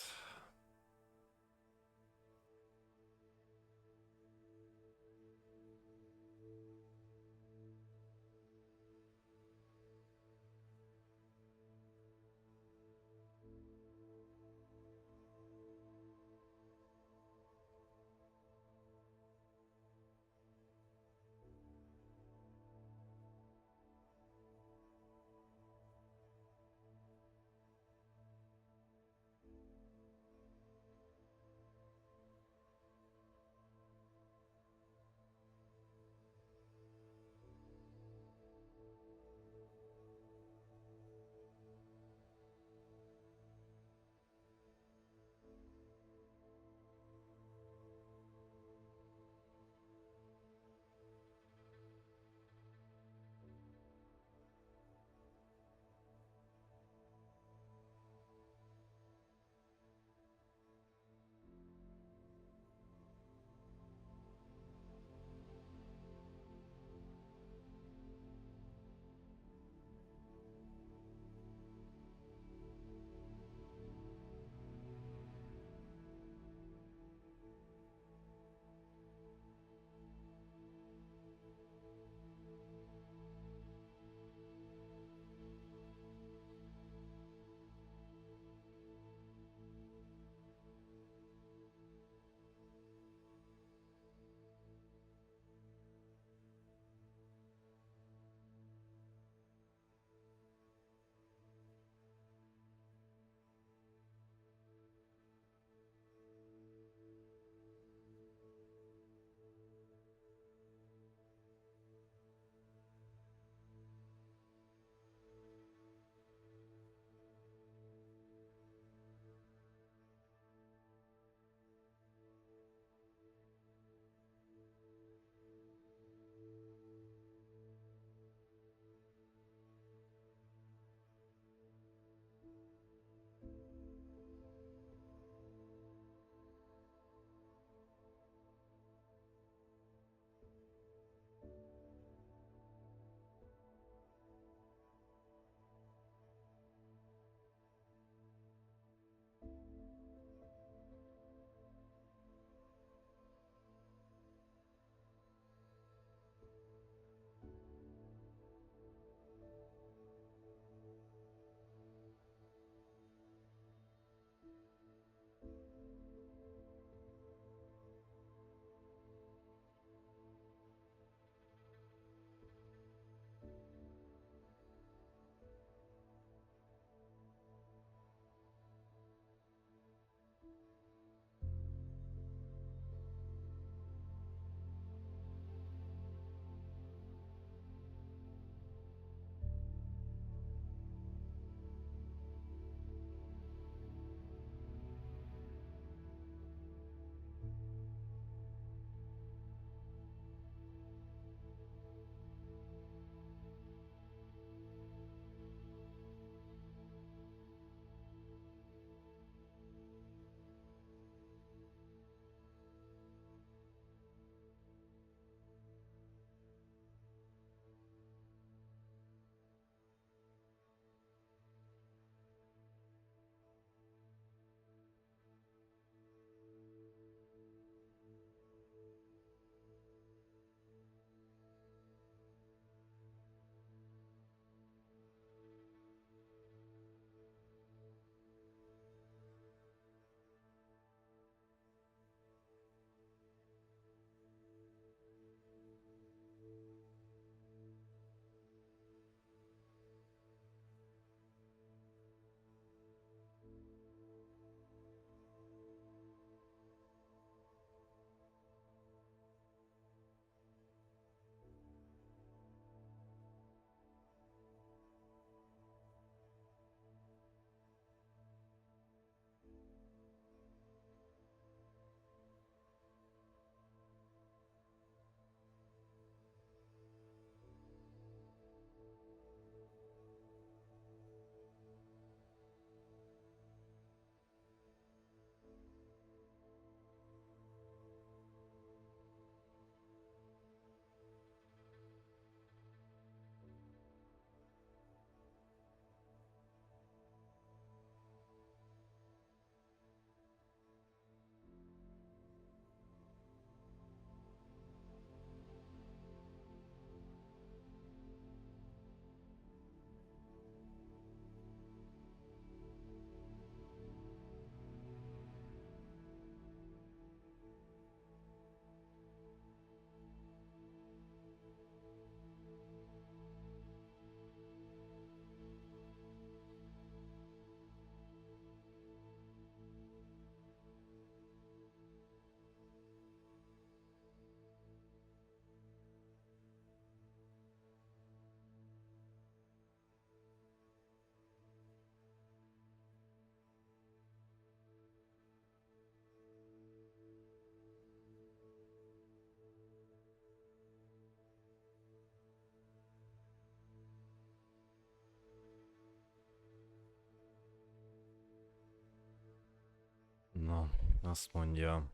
Na, azt mondja.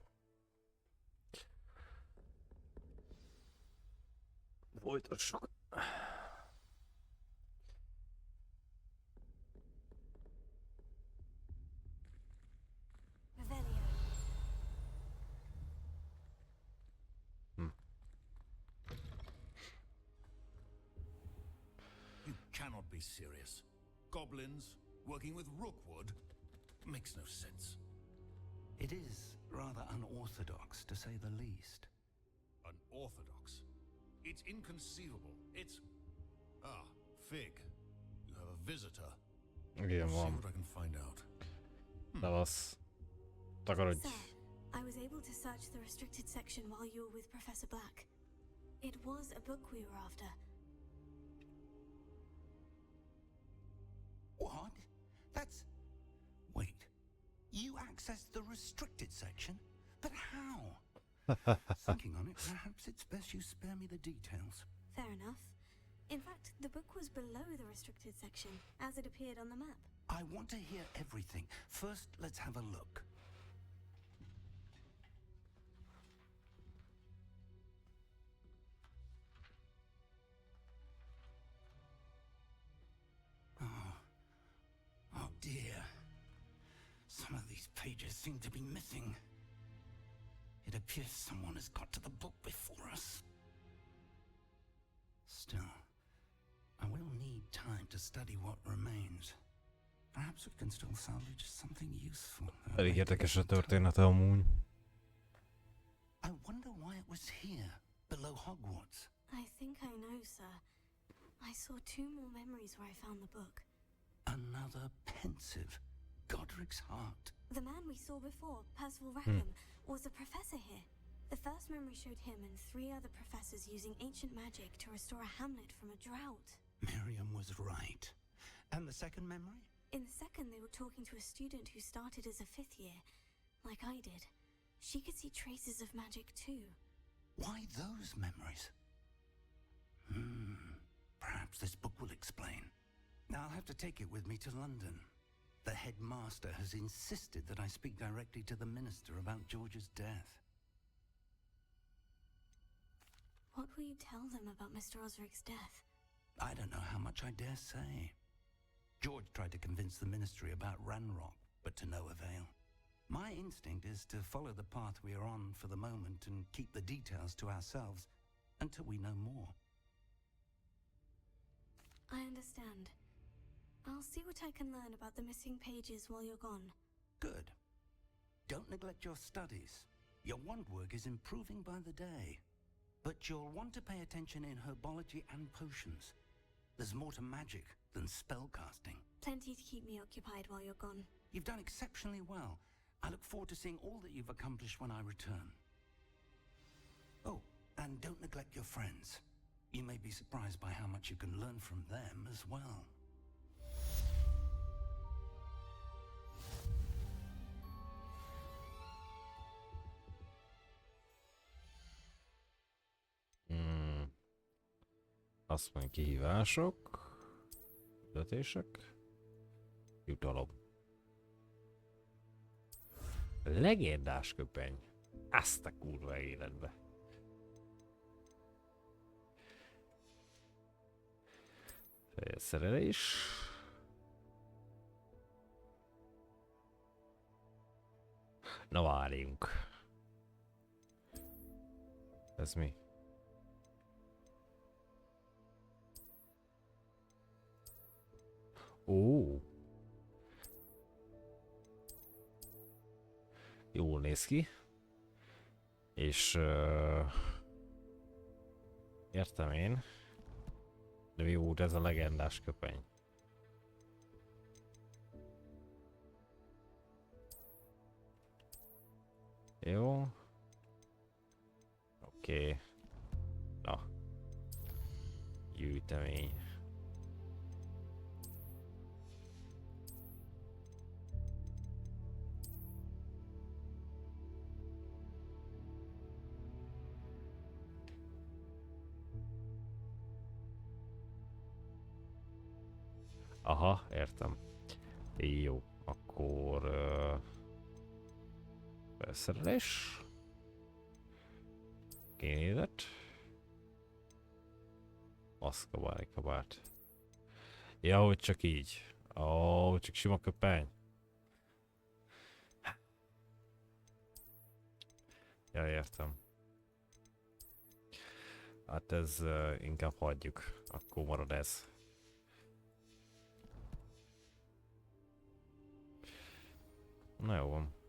Folytassuk. You cannot be serious. Goblins working with Rookwood makes no sense. It is rather unorthodox, to say the least. Unorthodox? It's inconceivable. It's... Ah, Fig. You have a visitor. Igen, I'll see van. what I can find out. Szevasz. Takarodj. Sir, I was able to search the restricted section while you were with Professor Black. It was a book we were after. What? That's... Wait. You accessed the restricted section? But how? Thinking on it, perhaps it's best you spare me the details. Fair enough. In fact, the book was below the restricted section, as it appeared on the map. I want to hear everything. First, let's have a look. Oh dear. Some of these pages seem to be missing. It appears someone has got to the book before us. Still, I will need time to study what remains. Perhaps we can still salvage something useful. Elég érdekes a története amúgy. I wonder why it was here, below Hogwarts. I think I know, sir. I saw 2 more memories where I found the book. Another pensive. Godric's heart. The man we saw before, Percival Rackham, was a professor here. The first memory showed him and 3 other professors using ancient magic to restore a hamlet from a drought. Miriam was right. And the second memory? In the second, they were talking to a student who started as a 5th year, like I did. She could see traces of magic too. Why those memories? Perhaps this book will explain. I'll have to take it with me to London. The headmaster has insisted that I speak directly to the minister about George's death. What will you tell them about Mr. Osric's death? I don't know how much I dare say. George tried to convince the ministry about Ranrock, but to no avail. My instinct is to follow the path we are on for the moment and keep the details to ourselves until we know more. I understand. I'll see what I can learn about the missing pages while you're gone. Good. Don't neglect your studies. Your wand work is improving by the day. But you'll want to pay attention in herbology and potions. There's more to magic than spellcasting. Plenty to keep me occupied while you're gone. You've done exceptionally well. I look forward to seeing all that you've accomplished when I return. Oh, and don't neglect your friends. You may be surprised by how much you can learn from them as well. Azt mondja, kihívások, küldetések, jutalom. Legendás köpeny. Azt a kurva életbe. Felszerelés. Na várjunk. Ez mi? Ó. Jól néz ki. És... értem én. De mi út ez a legendás köpeny? Jó. Oké. Na. Gyűjtemény. Aha, értem. Jó, akkor... Beszerelés. Kinézett. Maszkabári kabát. Ja, hogy csak így. Ó, csak sima köpeny. Ja, értem. Hát ez inkább hagyjuk. Akkor marad ez. Na jó van.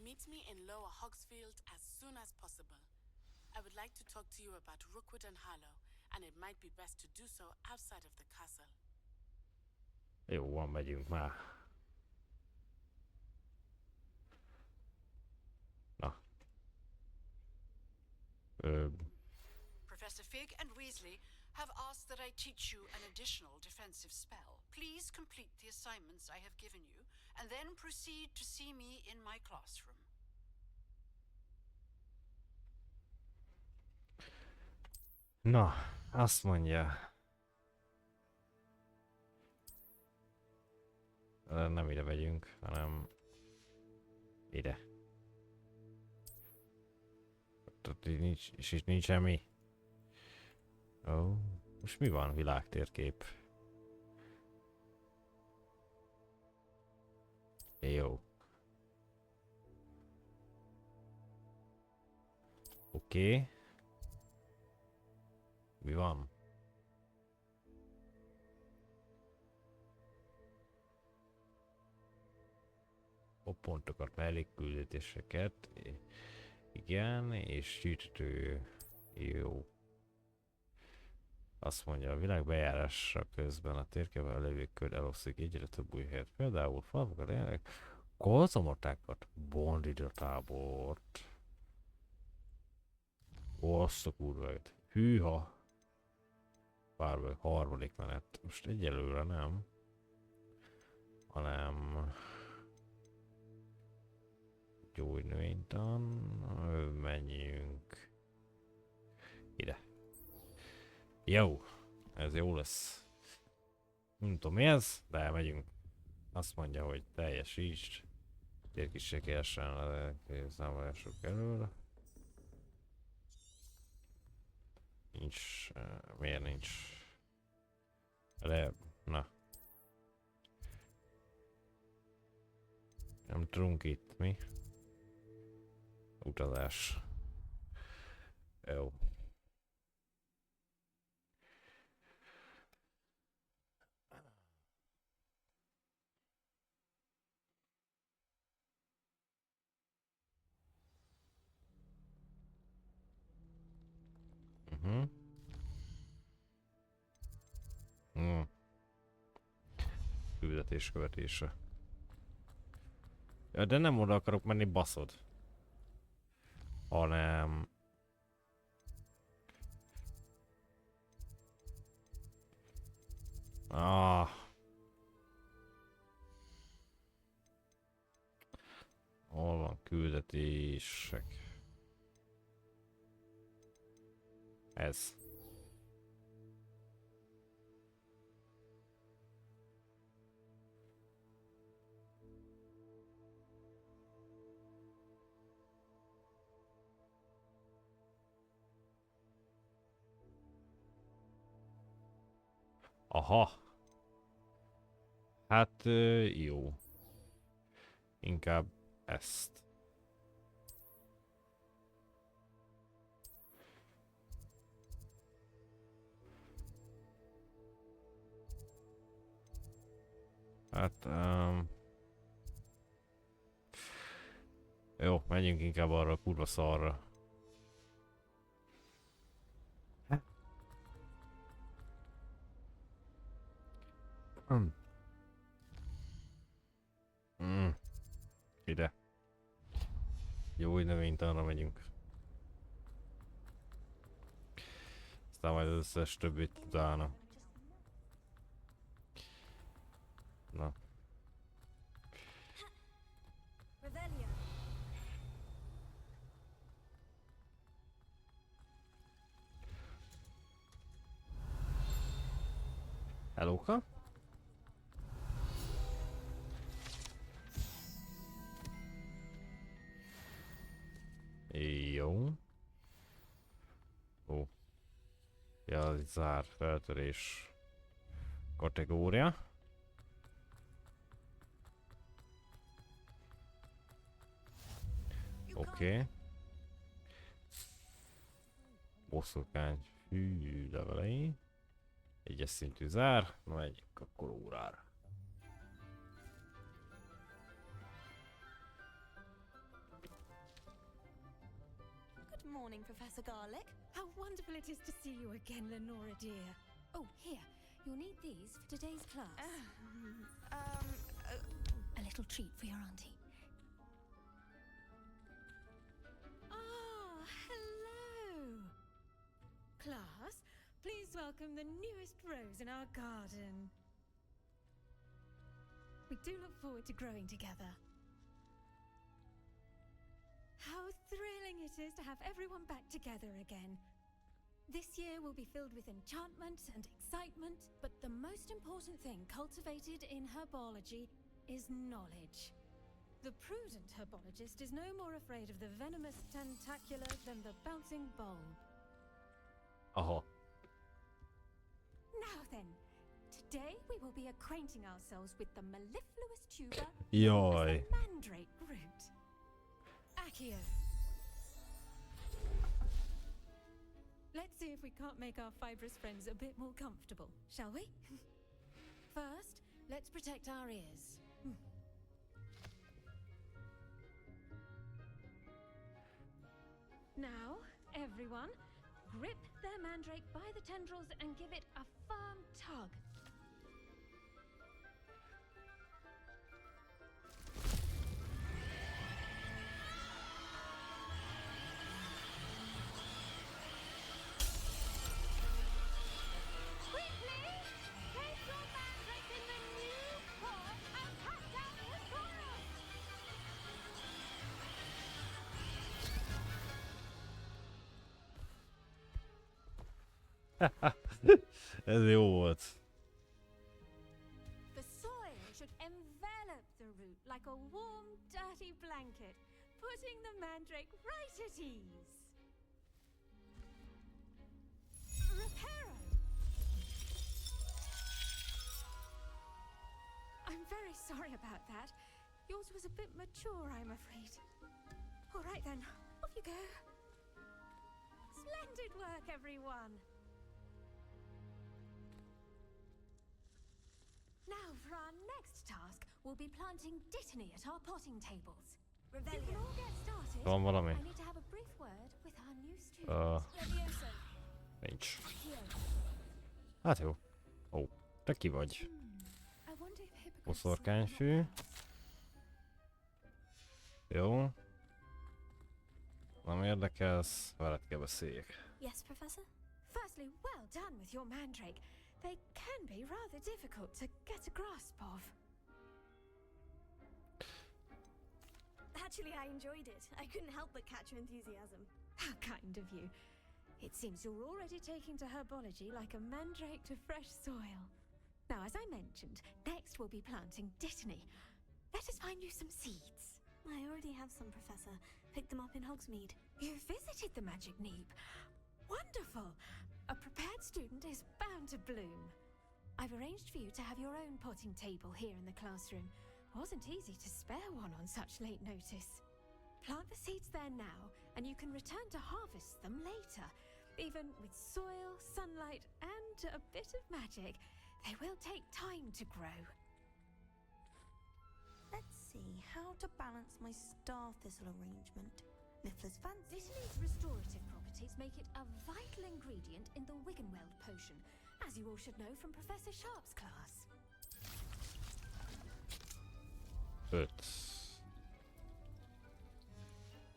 Meet me in Lower Hogsfield as soon as possible. I would like to talk to you about Rookwood and Harlow, and it might be best to do so outside of the castle. Jó van, megyünk már. Na. Professor Fig and Weasley have asked that I teach you an additional defensive spell. Please complete the assignments I have given you, and then proceed to see me in my classroom. Na, azt mondja. Nem ide megyünk, hanem ide. Ott nincs, és itt nincs semmi. Ó, most mi van? Világtérkép. Jó. Oké. Mi van? Pontokat, mellékküldetéseket. Igen, és gyűjtő. Jó. Azt mondja, a világ bejárása közben a térképen lévő kör eloszlik egyre több új helyet. Például falvakat élnek, kozomortákat, bondidatábort. Azt a kurváját. Hűha. Bár harmadik menet. Most egyelőre nem. Hanem... gyógynövénytan. Menjünk. Ide. Jó. Ez jó lesz. Nem tudom mi ez, de megyünk. Azt mondja, hogy teljesítsd. Térkísérkésen a számolások elől. Nincs. Miért nincs? De, na. Nem tudunk itt, mi? Utazás. Jó. Küldetés követése. Ja, de nem oda akarok menni, baszod. Hanem... Hol van küldetések? Ez. Aha. Hát jó. Inkább ezt. Hát jó, menjünk inkább arra a kurva szarra. Ide. Jó, hogy növénytanra megyünk. Aztán majd az összes többit utána. Na. Hellóka? Zárt feltörés kategória. Oké. Boszorkány fű levelei. Egyes szintű zár. Na megyünk akkor órára. Good morning, Professor Garlick. How wonderful it is to see you again, Lenora dear. Oh, here. You'll need these for today's class. A little treat for your auntie. Ah, hello. Class, please welcome the newest rose in our garden. We do look forward to growing together. How thrilling it is to have everyone back together again. This year will be filled with enchantment and excitement, but the most important thing cultivated in herbology is knowledge. The prudent herbologist is no more afraid of the venomous tentacular than the bouncing bulb. Aha. Now then, today we will be acquainting ourselves with the mellifluous tuber Jaj. the mandrake root. Accio. Let's see if we can't make our fibrous friends a bit more comfortable, shall we? First, let's protect our ears. Now, everyone, grip their mandrake by the tendrils and give it a firm tug. Quickly, place your mandrake in the new core and cut down the soil. Ez jó volt. The soil should envelop the root like a warm, dirty blanket, putting the mandrake right at ease. Reparo! I'm very sorry about that. Yours was a bit mature, I'm afraid. All right then, off you go. Splendid work, everyone. Now, for our next task, we'll be planting dittany at our potting tables. You can all get started. Van valami? I need to have a brief word with our new students. Levioso. Nincs. Accio. Hát jó. Ó, te ki vagy? I wonder if hippogriffs Boszorkányfű. Jó. Nem érdekelsz, veled kell beszéljek. Yes, Professor? Firstly, well done with your mandrake. They can be rather difficult to get a grasp of. Actually, I enjoyed it. I couldn't help but catch your enthusiasm. How kind of you. It seems you're already taking to herbology like a mandrake to fresh soil. Now, as I mentioned, next we'll be planting dittany. Let us find you some seeds. I already have some, Professor. Picked them up in Hogsmeade. You visited the Magic Neep. Wonderful! A prepared student is bound to bloom. I've arranged for you to have your own potting table here in the classroom. Wasn't easy to spare one on such late notice. Plant the seeds there now, and you can return to harvest them later. Even with soil, sunlight, and a bit of magic, they will take time to grow. Let's see how to balance my star thistle arrangement. Mifflin's fancy. Dittany's restorative properties make it a vital ingredient in the Wiggenweld potion, as you all should know from Professor Sharp's class. 5.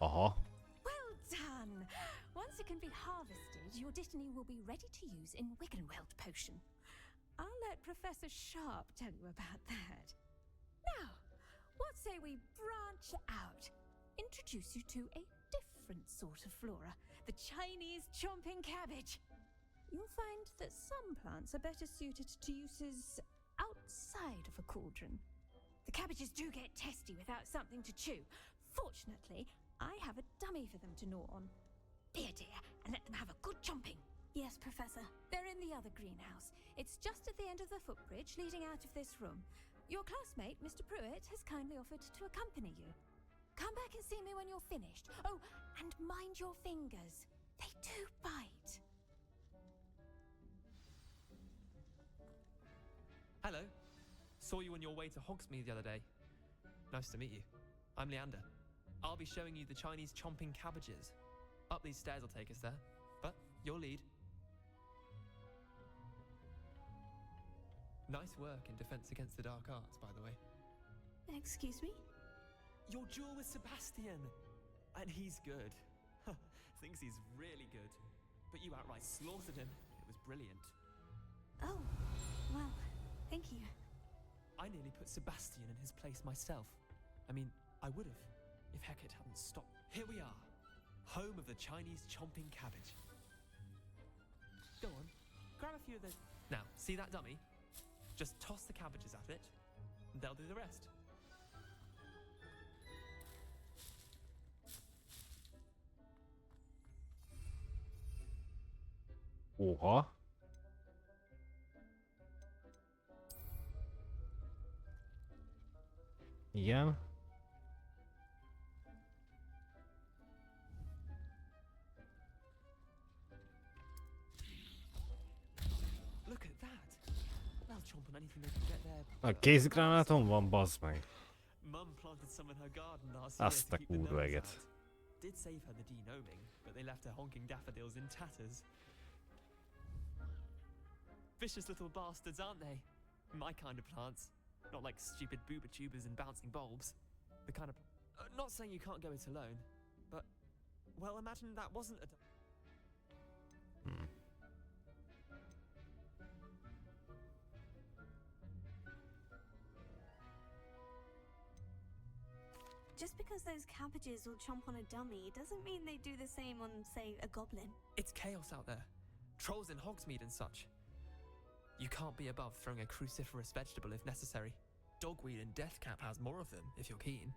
Aha. Well done! Once it can be harvested, your dittany will be ready to use in Wiggenweld potion. I'll let Professor Sharp tell you about that. Now, what say we branch out? Introduce you to a different sort of flora, the Chinese chomping cabbage. You'll find that some plants are better suited to uses outside of a cauldron. The cabbages do get testy without something to chew. Fortunately, I have a dummy for them to gnaw on. Here, dear, and let them have a good chomping. Yes, Professor. They're in the other greenhouse. It's just at the end of the footbridge leading out of this room. Your classmate, Mr. Pruitt, has kindly offered to accompany you. Come back and see me when you're finished. Oh, and mind your fingers. They do bite. Hello. Saw you on your way to Hogsmeade the other day. Nice to meet you. I'm Leander. I'll be showing you the Chinese chomping cabbages. Up these stairs will take us there. But your lead. Nice work in Defense Against the Dark Arts, by the way. Excuse me? Your duel with Sebastian! And he's good. Thinks he's really good. But you outright slaughtered him. It was brilliant. Oh, well, thank you. I nearly put Sebastian in his place myself. I mean, I would have, if Hecate hadn't stopped. Here we are, home of the Chinese chomping cabbage. Go on, grab a few of the... Now, see that dummy? Just toss the cabbages at it, and they'll do the rest. Oha. Igen. Look at that. They'll chomp on anything they can get there. A kézgránátom van, bazd meg. Mum planted some in her garden last year Azt to a keep the kurva gnomes eget. out. Did save her the denoming, but they left her honking daffodils in tatters. Vicious little bastards, aren't they? My kind of plants. Not like stupid booba tubers and bouncing bulbs. The kind of... not saying you can't go it alone, but... well, imagine that wasn't a... Just because those cabbages will chomp on a dummy doesn't mean they do the same on, say, a goblin. It's chaos out there. Trolls in Hogsmeade and such. You can't be above throwing a cruciferous vegetable if necessary. Dogweed and deathcap has more of them, if you're keen.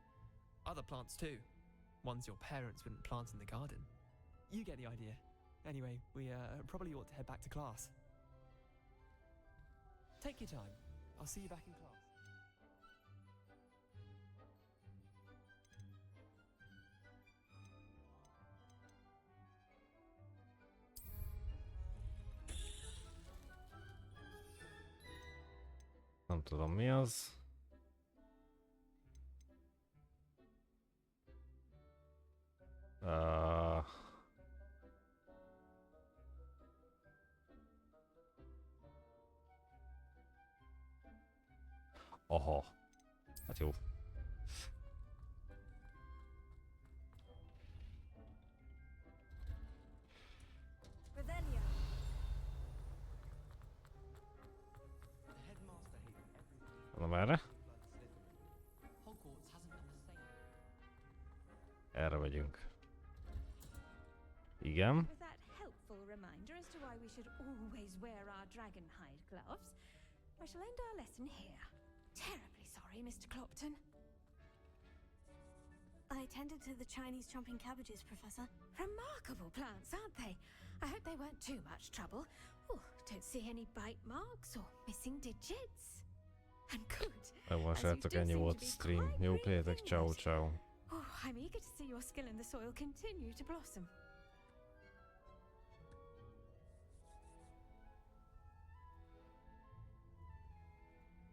Other plants too. Ones your parents wouldn't plant in the garden. You get the idea. Anyway, we probably ought to head back to class. Take your time. I'll see you back in class. Nem tudom mi az. Aha. Hát jó. Revelio. Na merre? Erre megyünk. Igen. With that helpful reminder as to why we should always wear our dragonhide gloves, I shall end our lesson here. Terribly sorry, Mr. Clopton. I tended to the Chinese chomping cabbages, Professor. Remarkable plants, aren't they? I hope they weren't too much trouble. Oh, don't see any bite marks or missing digits. And good. Jó, srácok, ennyi volt a stream. Jó, létek, ciao, ciao. Oh, I'm eager to see your skill in the soil continue to blossom.